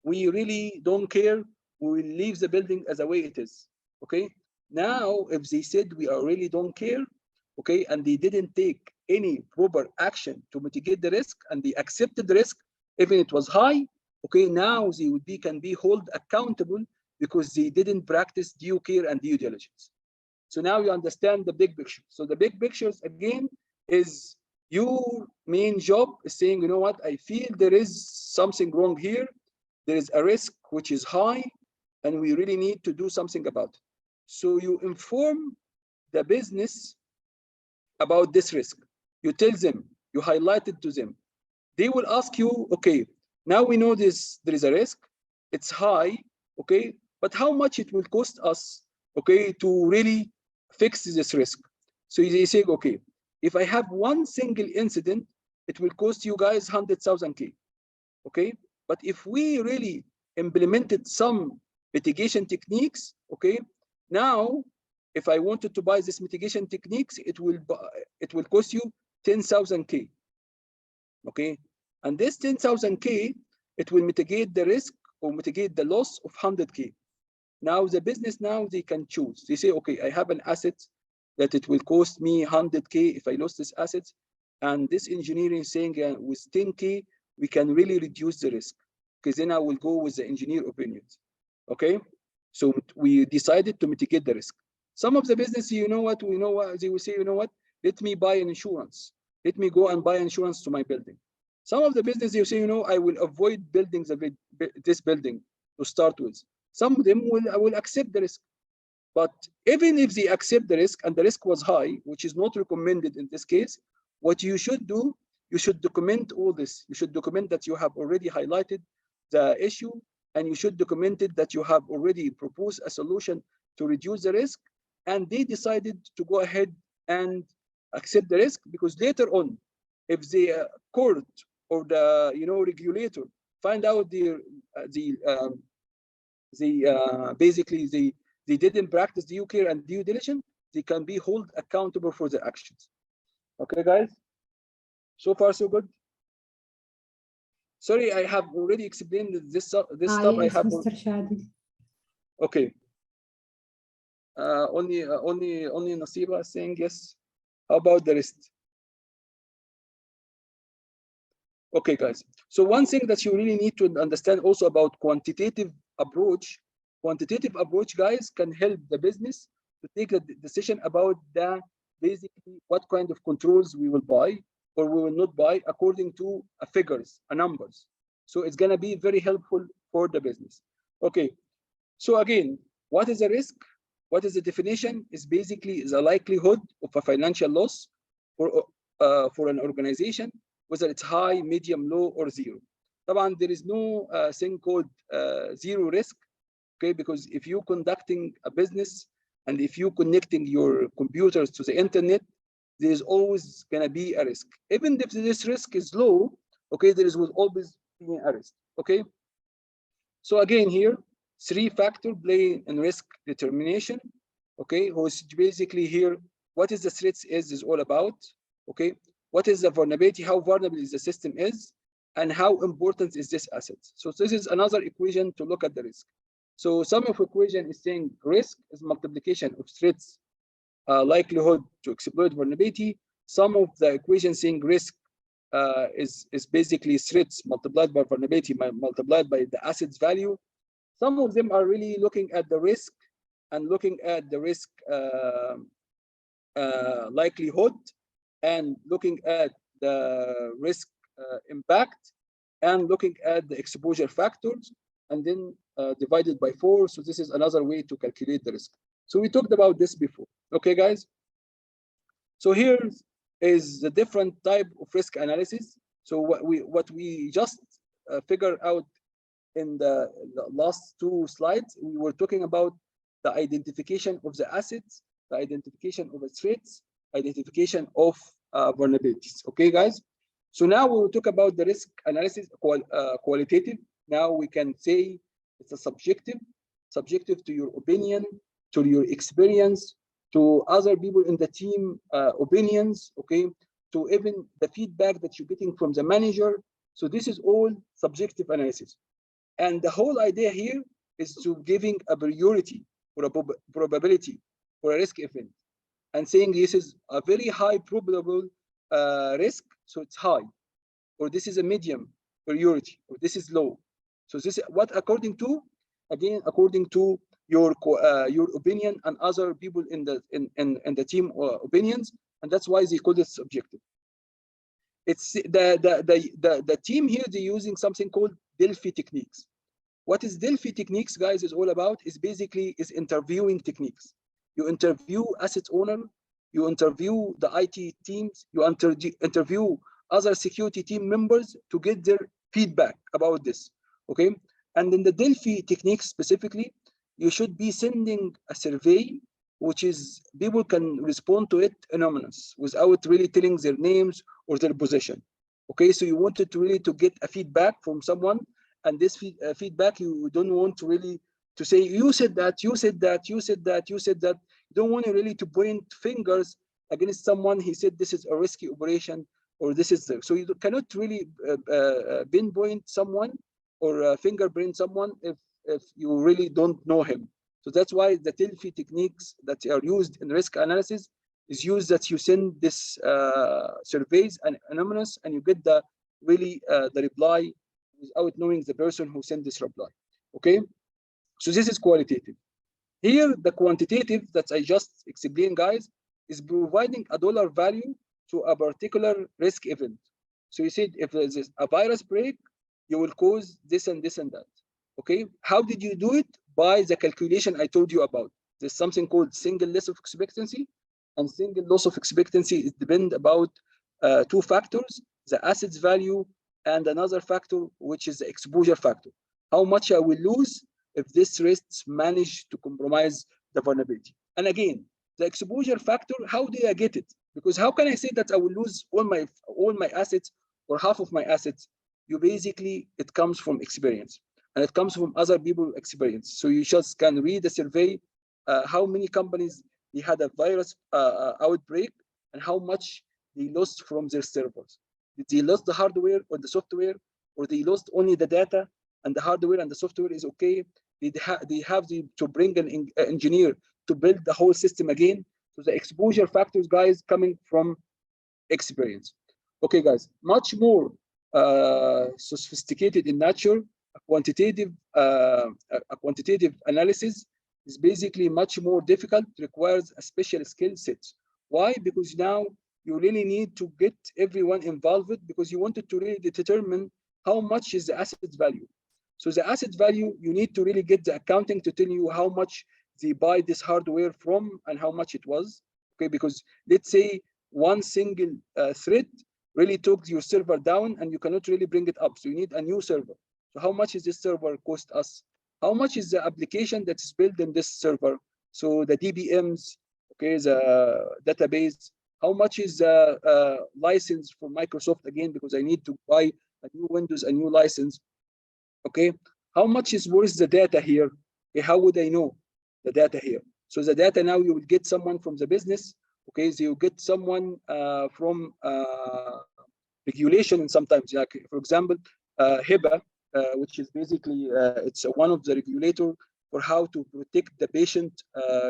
we really don't care. We will leave the building as the way it is. Okay. Now, if they said we really don't care, okay, and they didn't take any proper action to mitigate the risk, and they accepted the risk, even it was high, okay, now they would can be held accountable because they didn't practice due care and due diligence. So now you understand the big picture. So the big pictures again is your main job is saying, you know what, I feel there is something wrong here. There is a risk which is high, and we really need to do something about it. So you inform the business about this risk. You tell them, you highlight it to them. They will ask you, okay, now we know this, there is a risk, it's high, okay, but how much it will cost us, okay, to really fix this risk? So they say, okay, if I have one single incident, it will cost you guys 100,000 K, okay? But if we really implemented some mitigation techniques, okay, now if I wanted to buy this mitigation techniques, it will cost you 10,000 K, okay? And this 10,000 K, it will mitigate the risk or mitigate the loss of 100K. Now the business, now they can choose. They say, okay, I have an asset that it will cost me 100K if I lost this asset. And this engineering is saying with 10K, we can really reduce the risk, because then I will go with the engineer opinions, okay? So we decided to mitigate the risk. Some of the business, you know what, we know what, they will say, you know what, let me buy an insurance. Let me go and buy insurance to my building. Some of the business, you say, you know, I will avoid building this building to start with. Some of them will accept the risk. But even if they accept the risk and the risk was high, which is not recommended in this case, what you should do, you should document all this. You should document that you have already highlighted the issue, and you should document it that you have already proposed a solution to reduce the risk, and they decided to go ahead and accept the risk, because later on, if the court or the regulator find out basically they didn't practice due care and due diligence, they can be held accountable for their actions. Okay, guys? So far, so good? Sorry, I have already explained this stuff. Yes, I have. Mr. Shadi. Okay. Only Nasiba saying yes. How about the rest? Okay, guys. So one thing that you really need to understand also about quantitative approach, guys, can help the business to take a decision about basically what kind of controls we will buy or we will not buy according to figures, numbers. So it's going to be very helpful for the business. Okay. So again, what is a risk? What is the definition? Is basically the likelihood of a financial loss for an organization, whether it's high, medium, low, or zero. طبعا there is no thing called zero risk, okay? Because if you're conducting a business and if you're connecting your computers to the internet, there is always going to be a risk. Even if this risk is low, okay, there will always be a risk, okay? So again here, 3 factors play in risk determination, okay? Who's basically here, what is the threats is all about, okay? What is the vulnerability, how vulnerable is the system is, and how important is this asset? So this is another equation to look at the risk. So some of equation is saying risk is multiplication of threats, likelihood to exploit vulnerability. Some of the equation saying risk is basically threats multiplied by vulnerability multiplied by the asset's value. Some of them are really looking at the risk and looking at the risk likelihood and looking at the risk impact and looking at the exposure factors and then divided by 4. So this is another way to calculate the risk. So we talked about this before. Okay, guys? So here is the different type of risk analysis. So what we just figured out in the last 2 slides, we were talking about the identification of the assets, the identification of the threats, identification of vulnerabilities. Okay, guys? So now we will talk about the risk analysis qualitative. Now we can say it's a subjective to your opinion, to your experience, to other people in the team opinions, okay, to even the feedback that you're getting from the manager. So this is all subjective analysis. And the whole idea here is to giving a priority or a probability for a risk event and saying this is a very high probable risk, so it's high, or this is a medium priority, or this is low. So this is what according to, again, according to your opinion and other people in the team opinions, and that's why they call it subjective. It's the team here, they're using something called Delphi techniques. What is Delphi techniques, guys, is all about is basically is interviewing techniques. You interview asset owner, you interview the IT teams, you interview other security team members to get their feedback about this, okay? And in the Delphi techniques specifically, you should be sending a survey, which is people can respond to it anonymous without really telling their names or their position, okay? So you wanted to really to get a feedback from someone, and this feedback, you don't want to really to say, you said that, you said that, you said that, you said that. You don't want to really to point fingers against someone. He said this is a risky operation, or this is the, so you cannot really pinpoint someone or fingerprint someone if you really don't know him. So that's why the Delphi techniques that are used in risk analysis is used that you send this surveys and anonymous, and you get the really the reply without knowing the person who sent this reply. Okay, so this is qualitative. Here, the quantitative that I just explained, guys, is providing a dollar value to a particular risk event. So you said if there's a virus break, you will cause this and this and that. Okay, how did you do it? by the calculation I told you about. There's something called single loss of expectancy, and single loss of expectancy is depend about two factors: the assets value and another factor, which is the exposure factor. How much I will lose if this risks manage to compromise the vulnerability. And again, the exposure factor, how do I get it? Because how can I say that I will lose all my assets or half of my assets? You basically, it comes from experience, and it comes from other people's experience. So you just can read a survey, how many companies they had a virus outbreak and how much they lost from their servers. Did they lose the hardware or the software, or they lost only the data and the hardware and the software is okay? They have to bring an engineer to build the whole system again. So the exposure factors, guys, coming from experience. Okay, guys, much more sophisticated in nature. A quantitative analysis is basically much more difficult, requires a special skill set. Why? Because now you really need to get everyone involved, because you wanted to really determine how much is the asset value. So the asset value, you need to really get the accounting to tell you how much they buy this hardware from and how much it was. Okay, because let's say one single thread really took your server down and you cannot really bring it up. So you need a new server. So how much is this server cost us? How much is the application that is built in this server? So the DBMs, okay, the database. How much is the license for Microsoft again, because I need to buy a new Windows, a new license. Okay, how much is worth the data here? Okay, how would I know the data here? So the data now you will get someone from the business. Okay, so you get someone from regulation, and sometimes, like for example, HIPAA, which is basically it's one of the regulator for how to protect the patient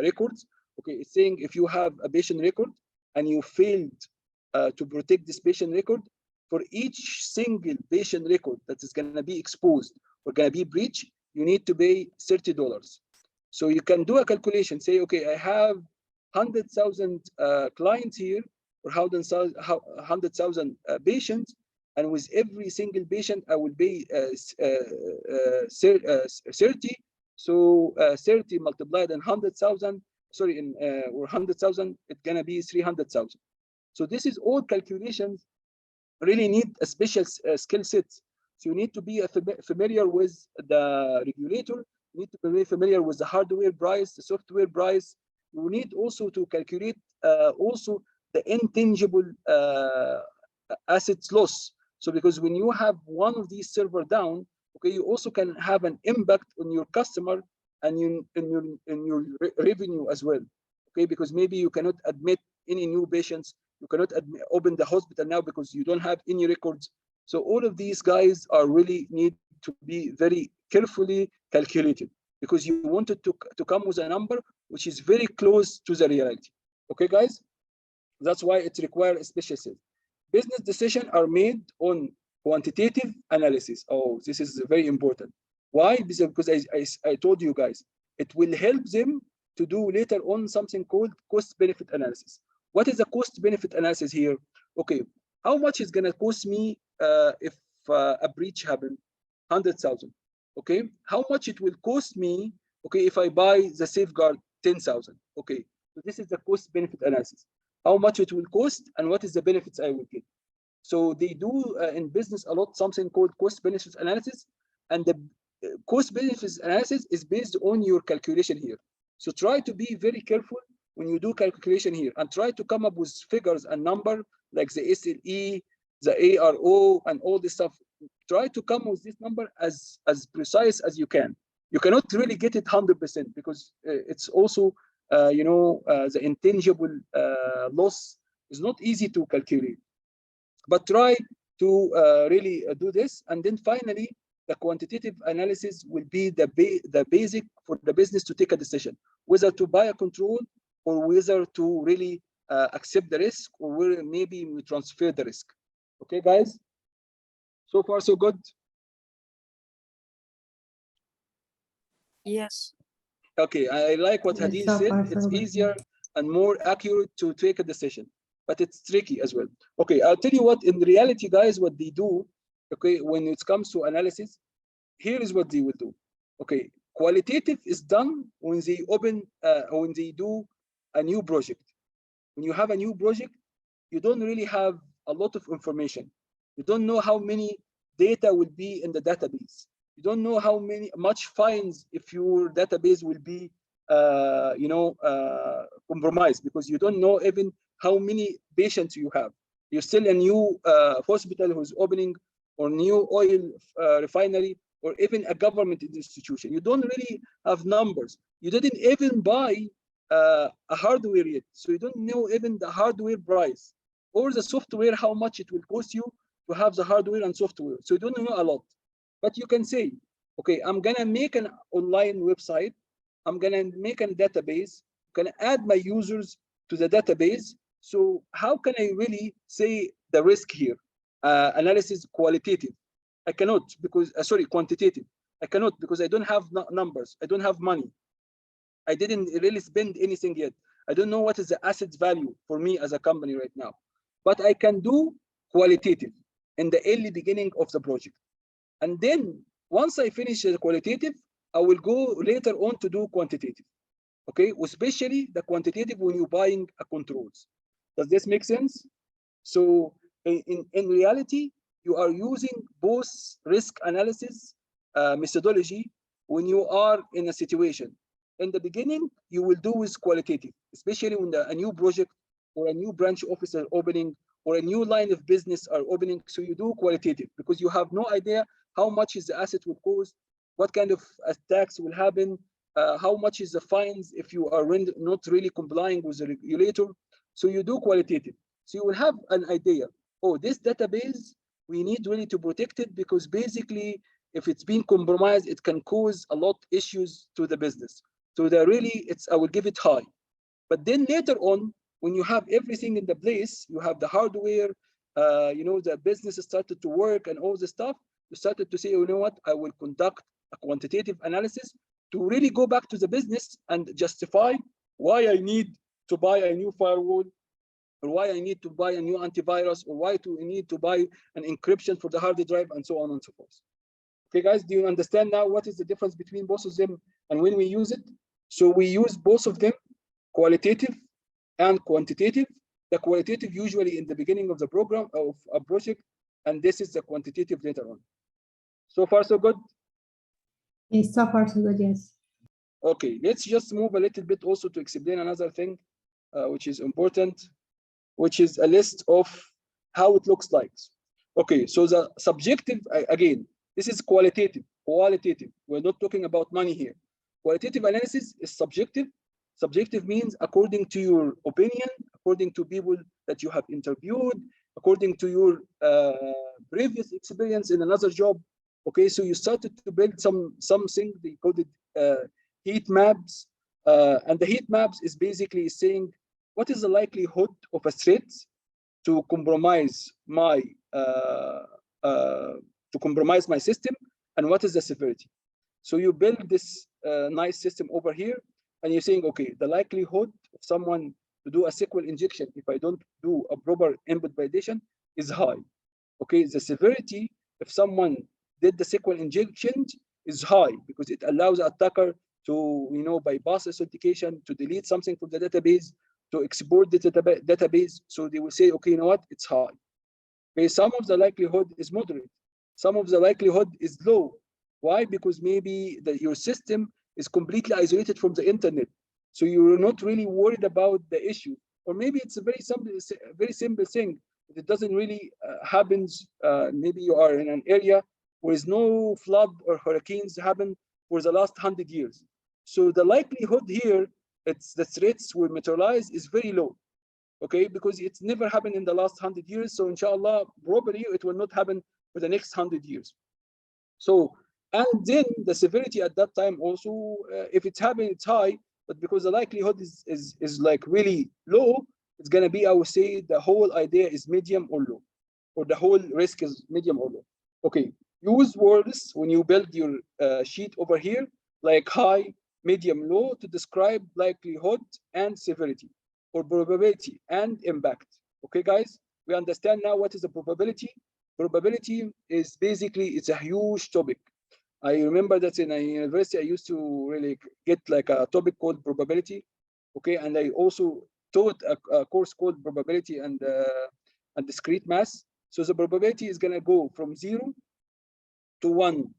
records. Okay, it's saying if you have a patient record and you failed to protect this patient record, for each single patient record that is going to be exposed or going to be breached, you need to pay $30. So you can do a calculation, say, okay, I have 100,000 clients here, or 100,000 patients, and with every single patient, I will pay 30. So 30 multiplied in 100,000, sorry, in or 100,000, it's gonna be 300,000. So this is all calculations really need a special skill set. So you need to be familiar with the regulator. You need to be very familiar with the hardware price, the software price. You need also to calculate also the intangible assets loss. So because when you have one of these server down, okay, you also can have an impact on your customer and in your revenue as well. Okay, because maybe you cannot admit any new patients, you cannot open the hospital now because you don't have any records. So all of these guys are really need to be very carefully calculated, because you wanted to come with a number which is very close to the reality. Okay, guys, that's why it requires a special set. Business decisions are made on quantitative analysis. Oh, this is very important. Why? Because I told you guys, it will help them to do later on something called cost-benefit analysis. What is the cost-benefit analysis here? Okay, how much is going to cost me if a breach happened? 100,000. Okay, how much it will cost me? Okay, if I buy the safeguard 10,000. Okay, so this is the cost-benefit analysis. How much it will cost and what is the benefits I will get. So they do in business a lot something called cost-benefit analysis, and the cost-benefit analysis is based on your calculation here. So try to be very careful when you do calculation here and try to come up with figures and number like the SLE, the ARO, and all this stuff. Try to come with this number as precise as you can. You cannot really get it 100% because it's also, the intangible loss is not easy to calculate. But try to really do this. And then finally, the quantitative analysis will be the basic for the business to take a decision, whether to buy a control or whether to really accept the risk, or where maybe we transfer the risk. Okay, guys? So far, so good? Yes. Okay, I like what Yes, Hadid so said. far, so It's good. easier and more accurate to take a decision, but it's tricky as well. Okay, I'll tell you what, in reality, guys, what they do, okay, when it comes to analysis, here is what they will do. Okay, Qualitative is done when they when they do a new project. When you have a new project, you don't really have a lot of information. You don't know how many data will be in the database. You don't know how much fines if your database will be compromised, because you don't know even how many patients you have. You're still a new hospital who's opening, or new oil refinery, or even a government institution. You don't really have numbers. You didn't even buy a hardware yet, so you don't know even the hardware price or the software, how much it will cost you to have the hardware and software. So you don't know a lot, but you can say, okay, I'm gonna make an online website, I'm gonna make a database, I'm gonna add my users to the database. So how can I really say the risk here? Analysis qualitative. I cannot, because sorry, quantitative. I cannot, because I don't have numbers. I don't have money. I didn't really spend anything yet. I don't know what is the asset value for me as a company right now. But I can do qualitative in the early beginning of the project. And then once I finish the qualitative, I will go later on to do quantitative. Okay, especially the quantitative when you're buying a controls. Does this make sense? So in reality, you are using both risk analysis methodology when you are in a situation. In the beginning, you will do with qualitative, especially when a new project or a new branch office are opening, or a new line of business are opening. So you do qualitative because you have no idea how much is the asset will cost, what kind of attacks will happen, how much is the fines if you are not really complying with the regulator. So you do qualitative. So you will have an idea, oh, this database, we need really to protect it, because basically if it's been compromised, it can cause a lot of issues to the business. So that really, I will give it high. But then later on, when you have everything in the place, you have the hardware, the business started to work and all the stuff, you started to say, you know what, I will conduct a quantitative analysis to really go back to the business and justify why I need to buy a new firewall, or why I need to buy a new antivirus, or why I need to buy an encryption for the hard drive, and so on and so forth. Okay, guys, do you understand now what is the difference between both of them and when we use it? So we use both of them, qualitative and quantitative. The qualitative usually in the beginning of the program of a project, and this is the quantitative later on. So far, so good? Yes, so far, so good, yes. Okay, let's just move a little bit also to explain another thing, which is important, which is a list of how it looks like. Okay, so the subjective, again, this is qualitative. We're not talking about money here. Qualitative analysis is subjective. Subjective means according to your opinion, according to people that you have interviewed, according to your previous experience in another job. Okay, so you started to build something, they called it heat maps. And the heat maps is basically saying, what is the likelihood of a threat to compromise my system, and what is the severity? So you build this nice system over here, and you're saying, okay, the likelihood of someone to do a SQL injection if I don't do a proper input validation is high. Okay, the severity if someone did the SQL injection is high, because it allows the attacker to bypass authentication, to delete something from the database, to export the database. So they will say, okay, you know what, it's high. Okay, some of the likelihood is moderate, some of the likelihood is low. Why? Because maybe your system is completely isolated from the internet, so you're not really worried about the issue. Or maybe it's a very simple thing. It doesn't really happens. Maybe you are in an area where is no flood or hurricanes happen for the last 100 years. So the likelihood here, the threats were materialized is very low. Okay, because it's never happened in the last 100 years. So inshallah, probably it will not happen for the next 100 years. So, and then the severity at that time also, if it's happening, it's high, but because the likelihood is like really low, it's gonna be, I would say, the whole idea is medium or low, or the whole risk is medium or low. Okay, use words when you build your sheet over here, like high, medium, low, to describe likelihood and severity, or probability and impact. Okay, guys, we understand now what is the probability. Probability is basically, it's a huge topic. I remember that in a university, I used to really get like a topic called probability. Okay, and I also taught a course called probability and discrete math. So the probability is gonna go from 0 to 1.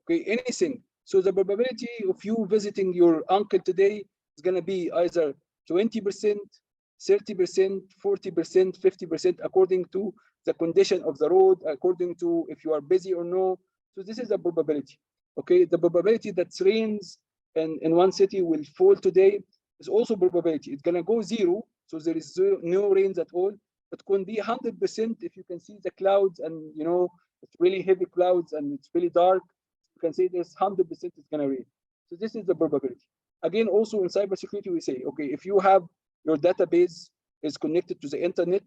Okay, anything. So the probability of you visiting your uncle today is gonna be either 20%, 30%, 40%, 50%, according to the condition of the road, according to if you are busy or no. So this is the probability. Okay, the probability that rains in one city will fall today is also probability. It's gonna go 0, so there is no rains at all. It can be 100% if you can see the clouds and you know it's really heavy clouds and it's really dark. You can say there's 100% it's gonna rain. So this is the probability. Again, also in cybersecurity, we say, okay, if you have your database is connected to the internet,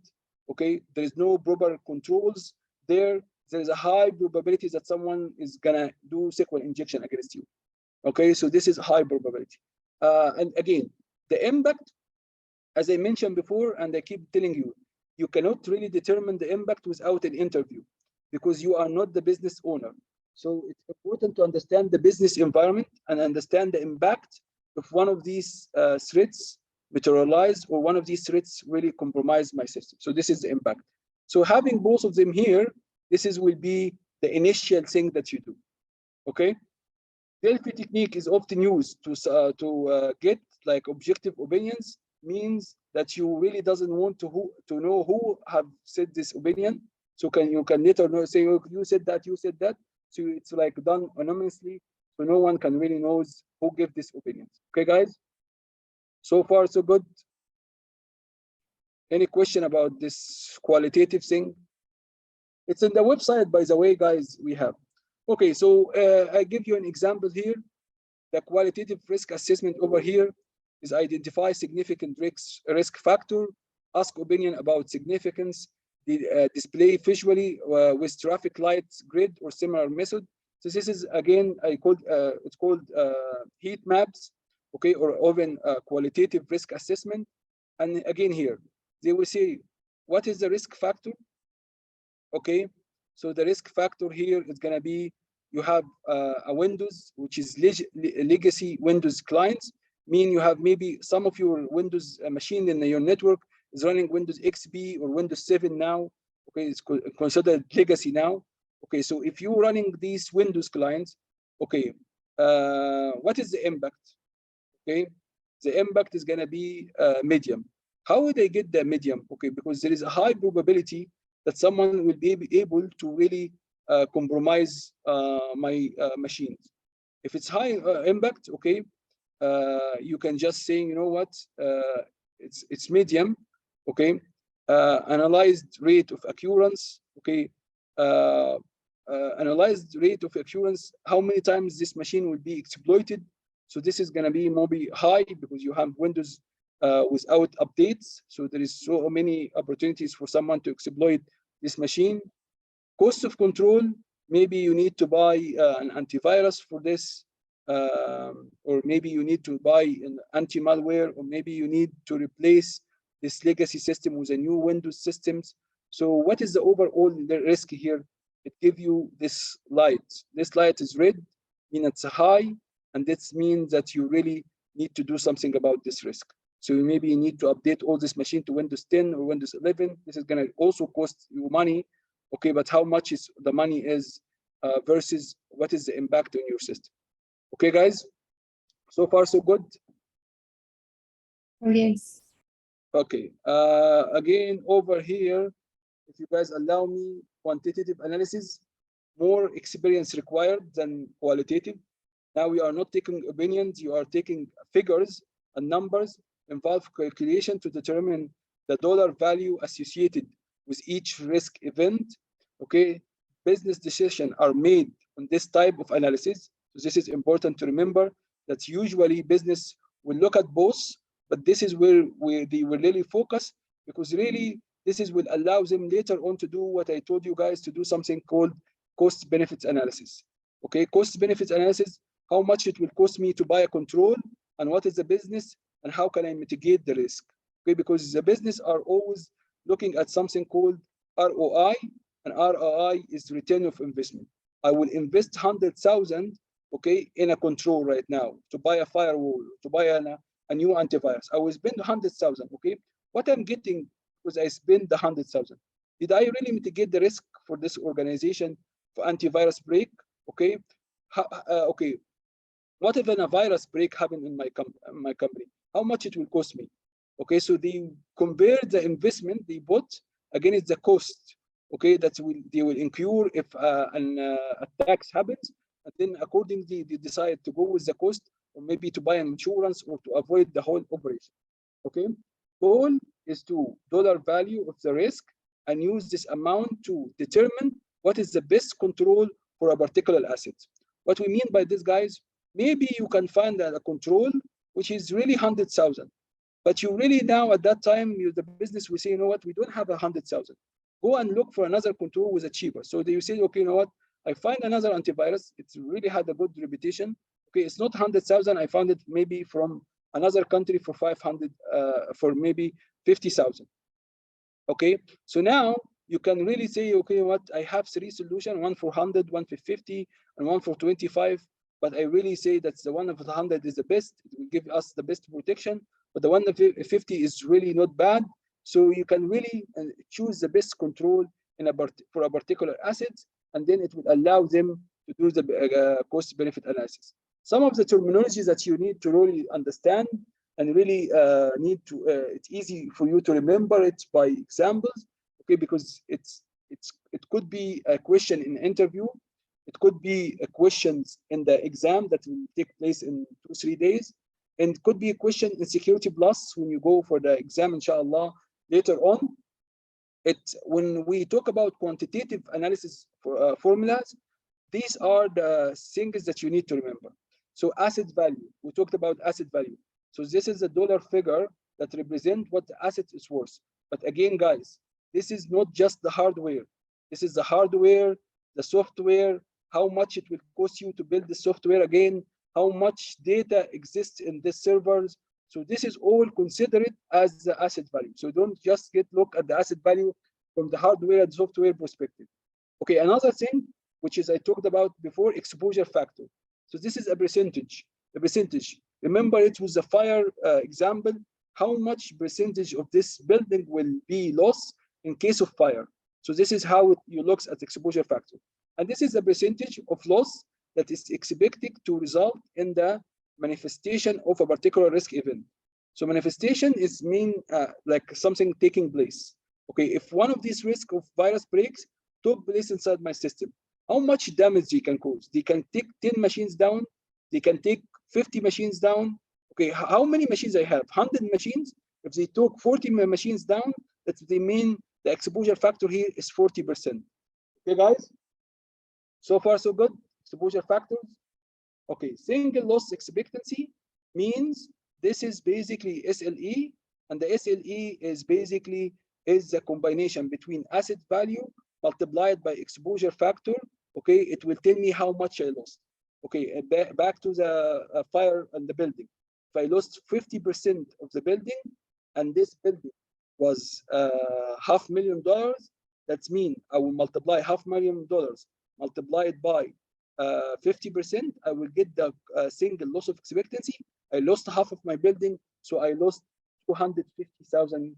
okay, there is no proper controls there. There is a high probability that someone is gonna do SQL injection against you. Okay, so this is high probability. And again, the impact, as I mentioned before, and I keep telling you, you cannot really determine the impact without an interview because you are not the business owner. So it's important to understand the business environment and understand the impact if one of these threats materialize or one of these threats really compromise my system. So this is the impact. So having both of them here, will be the initial thing that you do. Okay. Delphi technique is often used to get like objective opinions. Means that you really doesn't want to know who have said this opinion. So you can later know, say, oh, you said that. So it's like done anonymously, so no one can really knows who gave this opinion. Okay, guys. So far, so good. Any question about this qualitative thing? It's in the website, by the way, guys. We have. Okay, so I give you an example here. The qualitative risk assessment over here is identify significant risk factor, ask opinion about significance, display visually with traffic lights, grid, or similar method. So this is again it's called heat maps, okay, or even qualitative risk assessment. And again here they will say what is the risk factor. Okay, so the risk factor here is going to be you have a Windows which is legacy Windows clients, mean you have maybe some of your Windows machine in your network is running Windows XP or Windows 7 now. Okay, it's considered legacy now. Okay, so if you're running these Windows clients, okay, what is the impact? Okay, the impact is going to be medium. How would I get the medium? Okay, because there is a high probability that someone will be able to really compromise my machines. If it's high impact, okay, you can just say, you know what, it's medium, okay. Analyzed rate of occurrence, okay. Analyzed rate of occurrence, how many times this machine will be exploited. So this is going to be maybe high because you have Windows without updates. So there is so many opportunities for someone to exploit this machine. Cost of control, maybe you need to buy an antivirus for this, or maybe you need to buy an anti-malware, or maybe you need to replace this legacy system with a new Windows systems. So what is the overall risk here? It gives you this light. This light is red, means it's high, and this means that you really need to do something about this risk. So maybe you need to update all this machine to Windows 10 or Windows 11. This is going to also cost you money. Okay, but how much is the money is versus what is the impact on your system? Okay, guys. So far, so good. Yes. Okay. Again, over here, if you guys allow me, quantitative analysis, more experience required than qualitative. Now we are not taking opinions. You are taking figures and numbers, involve calculation to determine the dollar value associated with each risk event. Okay, business decisions are made on this type of analysis. So this is important to remember that usually business will look at both, but this is where they will really focus, because really this will allow them later on to do what I told you guys to do, something called cost benefits analysis. Okay, cost benefits analysis, how much it will cost me to buy a control, and what is the business, and how can I mitigate the risk. Okay, because the business are always looking at something called ROI, and ROI is return of investment. I will invest 100,000, okay, in a control right now to buy a firewall, to buy a new antivirus. I will spend 100,000, okay? What I'm getting was I spend the 100,000. Did I really mitigate the risk for this organization for antivirus break? Okay, okay. What if a virus break happened in my company? How much it will cost me? Okay, so they compare the investment they put against the cost. Okay, they will incur if an attack happens, and then accordingly they decide to go with the cost, or maybe to buy an insurance, or to avoid the whole operation. Okay, goal is to dollar value of the risk and use this amount to determine what is the best control for a particular asset. What we mean by this, guys, maybe you can find a control which is really 100,000, but you really now at that time, the business will say, you know what, we don't have 100,000. Go and look for another control with a cheaper. So you say, okay, you know what, I find another antivirus. It's really had a good reputation. Okay, it's not 100,000. I found it maybe from another country for 500, for maybe 50,000. Okay, so now you can really say, okay, you know what, I have 3 solutions, one for 100, one for 50, and one for 25. But I really say that the one of 100 is the best. It will give us the best protection. But the one of 50 is really not bad. So you can really choose the best control for a particular asset, and then it will allow them to do the cost-benefit analysis. Some of the terminologies that you need to really understand and really need to, it's easy for you to remember it by examples, okay? Because it could be a question in interview. It could be a questions in the exam that will take place in 2-3 days. And it could be a question in Security Plus when you go for the exam, inshallah, later on. When we talk about quantitative analysis for formulas, these are the things that you need to remember. So asset value, we talked about asset value. So this is a dollar figure that represents what the asset is worth. But again, guys, this is not just the hardware. This is the hardware, the software, how much it will cost you to build the software again, how much data exists in these servers. So this is all considered as the asset value. So don't just look at the asset value from the hardware and software perspective. Okay, another thing, which is I talked about before, exposure factor. So this is a percentage. The percentage. Remember, it was a fire example. How much percentage of this building will be lost in case of fire? So this is how you look at exposure factor. And this is the percentage of loss that is expected to result in the manifestation of a particular risk event. So manifestation is like something taking place. Okay, if one of these risk of virus breaks took place inside my system, how much damage they can cause? They can take 10 machines down. They can take 50 machines down. Okay, how many machines I have? 100 machines. If they took 40 machines down, that they mean the exposure factor here is 40%. Okay, guys? So far, so good. Exposure factors. Okay, single loss expectancy means this is basically SLE, and the SLE is basically the combination between asset value multiplied by exposure factor. Okay, it will tell me how much I lost. Okay, back to the fire and the building. If I lost 50% of the building, and this building was $500,000, that means I will multiply $500,000 multiplied by 50%. I will get the single loss of expectancy. I lost half of my building, so I lost 250,000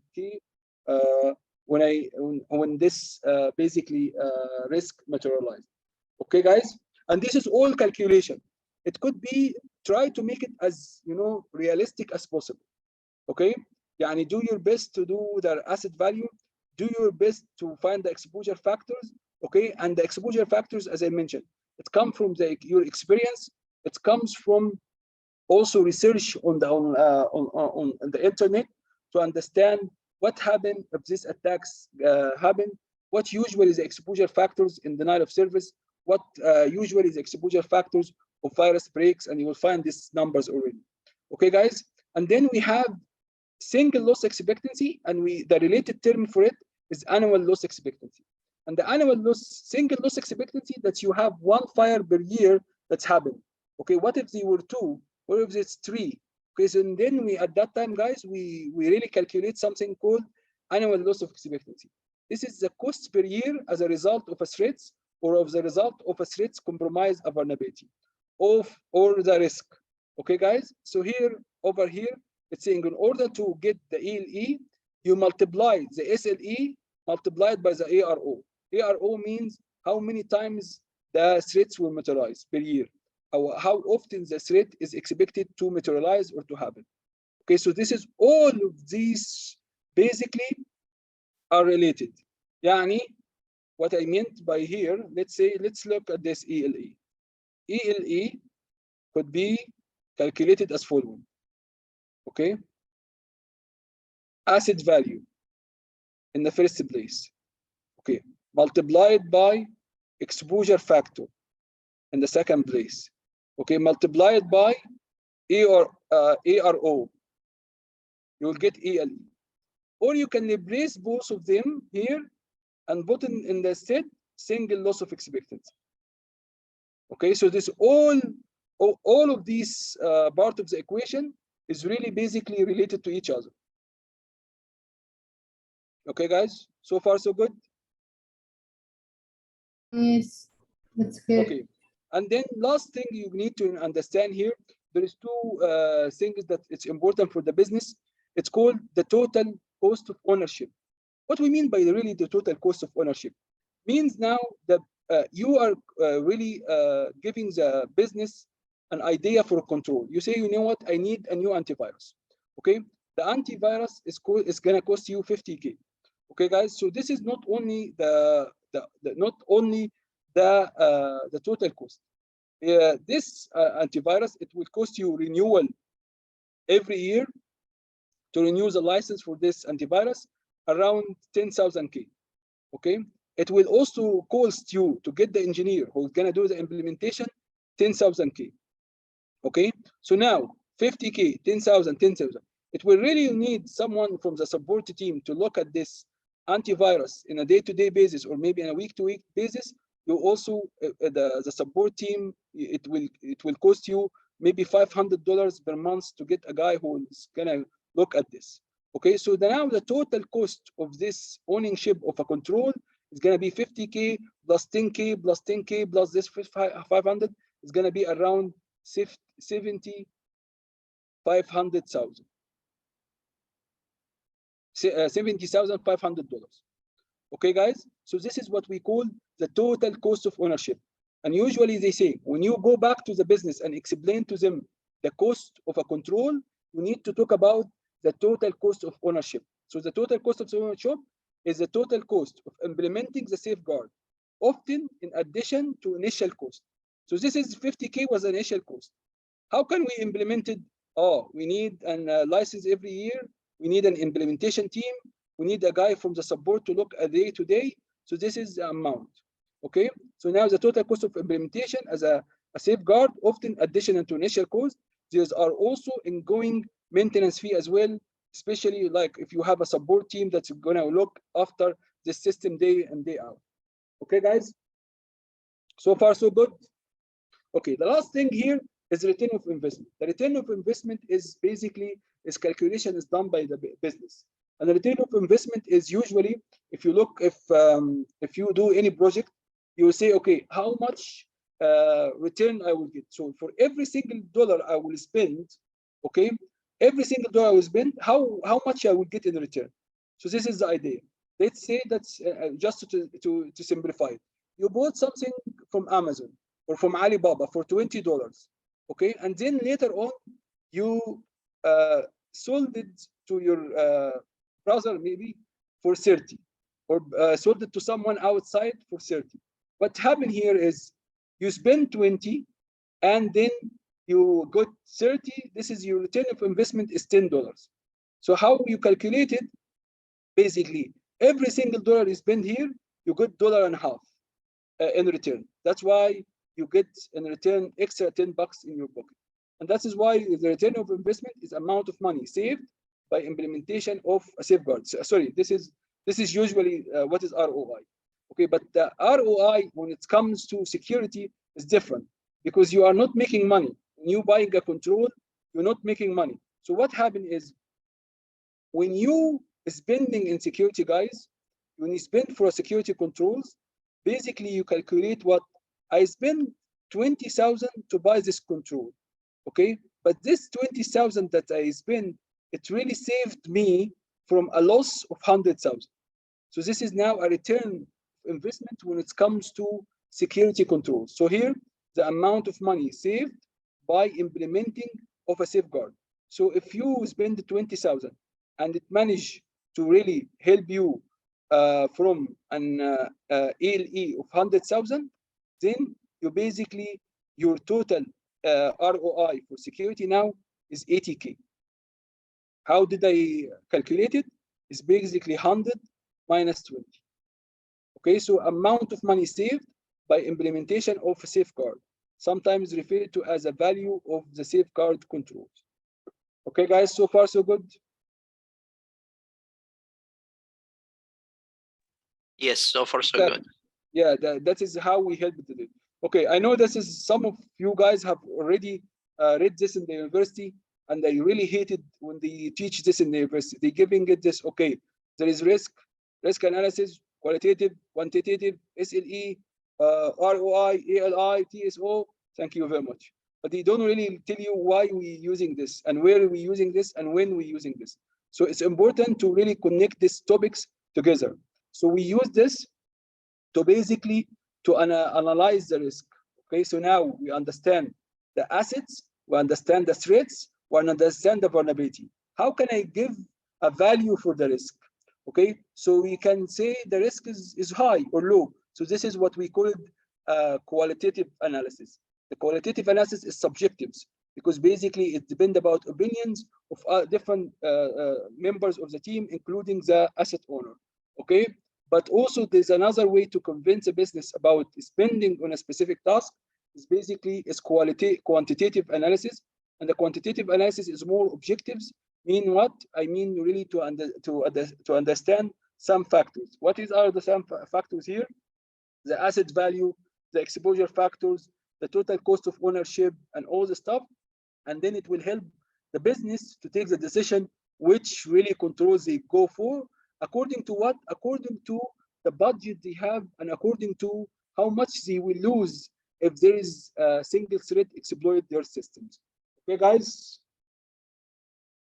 when this basically risk materialized. Okay, guys, and this is all calculation. It could be try to make it as realistic as possible. Okay, yani do your best to do the asset value, do your best to find the exposure factors. Okay, and the exposure factors, as I mentioned, it comes from your experience. It comes from also research on the internet to understand what happened if these attacks happen. What usually is the exposure factors in denial of service? What usually is the exposure factors of virus breaks? And you will find these numbers already. Okay, guys. And then we have single loss expectancy, and the related term for it is annual loss expectancy. And the annual single loss expectancy that you have one fire per year that's happened. Okay, what if they were 2? What if it's 3? Okay, so then at that time, guys, we really calculate something called annual loss of expectancy. This is the cost per year as a result of a threat or of the result of a threat's compromise a vulnerability or the risk. Okay, guys? So here, over here, it's saying in order to get the ELE, you multiply the SLE multiplied by the ARO. ARO means how many times the threats will materialize per year. How often the threat is expected to materialize or to happen. Okay, so this is all of these basically are related. Yani, what I meant by here, let's look at this ELE. ELE could be calculated as following. Okay, asset value in the first place. Okay, multiplied by exposure factor in the second place. Okay, multiplied by ARO, you will get ELE. Or you can replace both of them here and put in the set single loss of expectancy. Okay, so this all of these part of the equation is really basically related to each other. Okay, guys, so far so good? Yes, that's good. Okay, and then last thing you need to understand here, there is two things that it's important for the business. It's called the total cost of ownership. What we mean by really the total cost of ownership means now that you are really giving the business an idea for control. You say, you know what, I need a new antivirus. Okay, the antivirus is going to cost you 50K. Okay, guys, so this is not only the total cost. This antivirus, it will cost you renewal every year to renew the license for this antivirus around 10,000K. Okay, it will also cost you to get the engineer who's gonna do the implementation 10,000K. Okay, so now 50K, 10,000, 10,000. It will really need someone from the support team to look at this antivirus in a day-to-day basis or maybe on a week-to-week basis. You also the support team, it will cost you maybe $500 per month to get a guy who is gonna look at this. Okay, so now the total cost of this ownership of a control is gonna be 50K plus 10K plus 10K plus this 500 is gonna be around 500,000. $70,500. Okay, guys, so this is what we call the total cost of ownership. And usually they say, when you go back to the business and explain to them the cost of a control, you need to talk about the total cost of ownership. So the total cost of ownership is the total cost of implementing the safeguard, often in addition to initial cost. So this is 50K was initial cost. How can we implement it? Oh, we need a license every year. We need an implementation team. We need a guy from the support to look at day to day. So this is the amount. Okay. So now the total cost of implementation as a safeguard, often additional to initial cost. These are also ongoing maintenance fee as well, especially like if you have a support team that's going to look after the system day in, day out. Okay, guys. So far, so good. Okay. The last thing here is return of investment. The return of investment is basically calculation is done by the business, and the return of investment is usually, if you look, if you do any project, you will say, okay, how much return I will get. So for every single dollar I will spend, okay, every single dollar I will spend, how much I will get in return. So this is the idea. Let's say that's just to simplify it. You bought something from Amazon or from Alibaba for $20. Okay, and then later on you sold it to your brother maybe for 30, or sold it to someone outside for 30. What happened here is you spend 20 and then you got 30. This is your return of investment is $10. So how you calculate it? Basically, every single dollar you spend here, you get $1.50 in return. That's why you get in return extra $10 in your pocket. And that is why the return of investment is amount of money saved by implementation of a safeguard. Sorry, this is usually what is ROI. Okay, but the ROI when it comes to security is different, because you are not making money. When you buying a control, you're not making money. So what happened is, when you spending in security, guys, when you spend for security controls, basically you calculate what I spend 20,000 to buy this control, okay? But this 20,000 that I spent, it really saved me from a loss of 100,000. So this is now a return investment when it comes to security controls. So here, the amount of money saved by implementing of a safeguard. So if you spend 20,000 and it managed to really help you from an ALE of 100,000, then you basically, your total ROI for security now is 80K. How did I calculate it? It's basically 100 minus 20. Okay, so amount of money saved by implementation of a safeguard, sometimes referred to as a value of the safeguard controls. Okay, guys, so far so good? Yes, so far so That- good. Yeah, that is how we help it. Okay, I know this is some of you guys have already read this in the university, and they really hate it when they teach this in the university. They're giving it this, okay, there is risk analysis, qualitative, quantitative, SLE, ROI, ALI, TSO. Thank you very much. But they don't really tell you why we're using this and where we're using this and when we're using this. So it's important to really connect these topics together. So we use this to basically to analyze the risk. Okay, so now we understand the assets, we understand the threats, we understand the vulnerability. How can I give a value for the risk? Okay, so we can say the risk is high or low. So this is what we call qualitative analysis. The qualitative analysis is subjective because basically it depends about opinions of different members of the team, including the asset owner. Okay, but also there's another way to convince a business about spending on a specific task is basically quantitative analysis. And the quantitative analysis is more objectives. Mean what? I mean really to understand some factors. What are the some factors here? The asset value, the exposure factors, the total cost of ownership, and all the stuff. And then it will help the business to take the decision which really controls they go for. According to what? According to the budget they have and according to how much they will lose if there is a single threat exploit their systems. Okay, guys?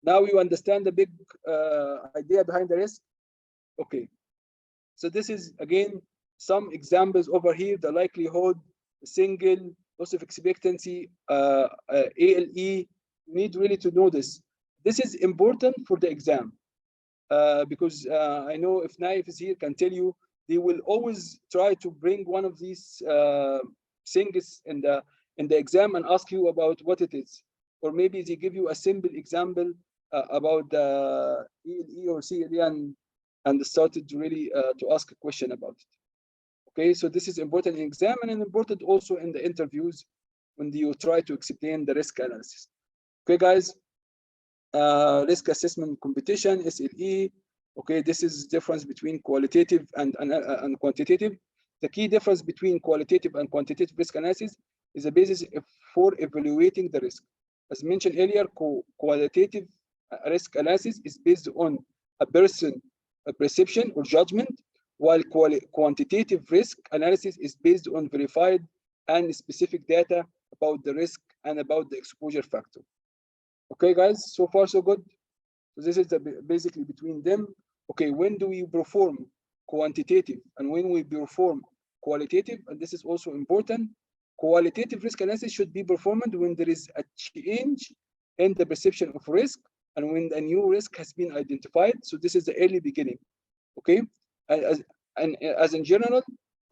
Now you understand the big idea behind the risk? Okay. So this is, again, some examples over here, the likelihood, the single, loss of expectancy, ALE. You need really to know this. This is important for the exam. Because I know if Naif is here, can tell you they will always try to bring one of these things in the exam and ask you about what it is, or maybe they give you a simple example about the ELE or CLE and started really to ask a question about it. Okay, so this is important in exam and important also in the interviews when you try to explain the risk analysis. Okay, guys. Risk assessment competition, SLE. Okay, this is difference between qualitative and quantitative. The key difference between qualitative and quantitative risk analysis is a basis for evaluating the risk. As mentioned earlier, qualitative risk analysis is based on a perception or judgment, while quantitative risk analysis is based on verified and specific data about the risk and about the exposure factor. Okay, guys, so far so good. So this is basically between them. Okay, when do we perform quantitative and when we perform qualitative? And this is also important. Qualitative risk analysis should be performed when there is a change in the perception of risk and when a new risk has been identified. So this is the early beginning. Okay, as in general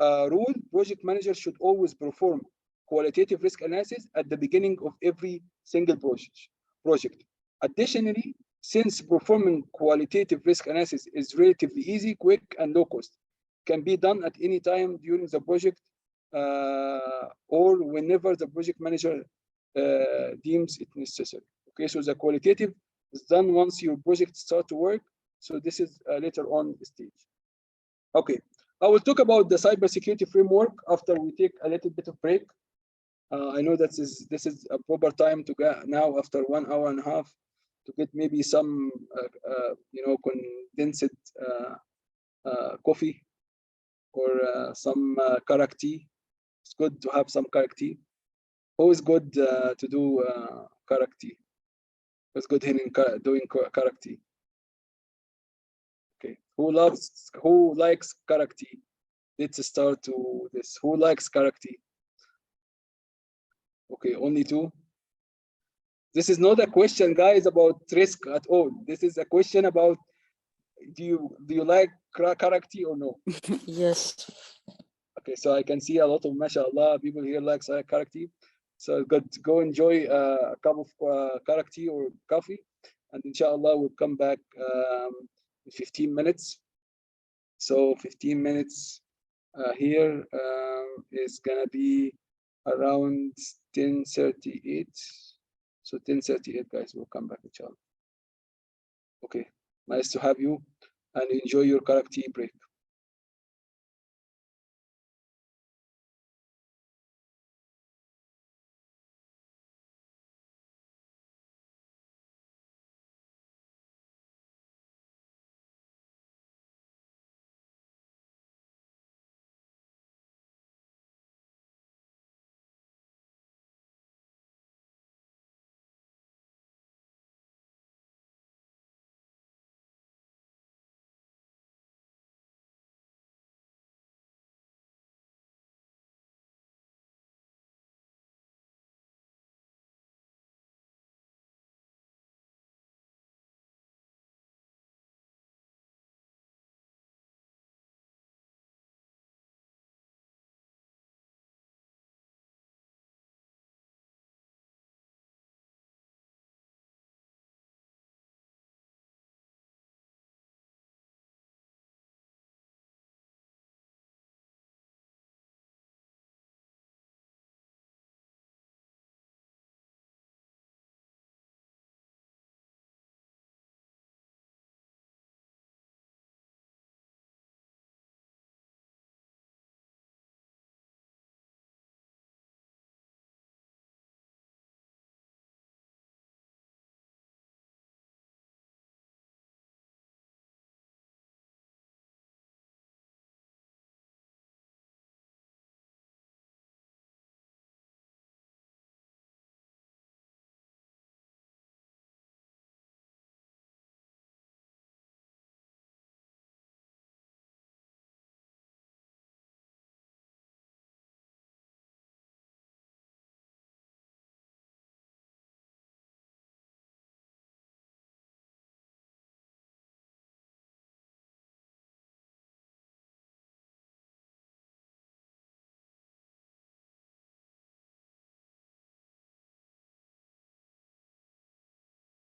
rule, project managers should always perform qualitative risk analysis at the beginning of every single project. Additionally, since performing qualitative risk analysis is relatively easy, quick, and low cost, can be done at any time during the project or whenever the project manager deems it necessary. Okay, so the qualitative is done once your project starts to work. So this is later on stage. Okay, I will talk about the cybersecurity framework after we take a little bit of break. I know that this is a proper time to go now after 1 hour and a half to get maybe some condensed coffee or some karak tea. It's good to have some karak tea. Always good to do karak tea. It's good in doing karak tea. Okay, who likes karak tea? Let's start to this. Who likes karak tea? Okay, only 2. This is not a question, guys, about risk at all. This is a question about do you like karak tea or no? Yes. Okay, so I can see a lot of mashallah people here like karak tea. So good, go enjoy a cup of karak tea or coffee, and inshallah we'll come back in 15 minutes. So 15 minutes here is gonna be around 10:38. So 10:38, guys, we'll come back inshallah. Okay, nice to have you, and enjoy your karak tea break.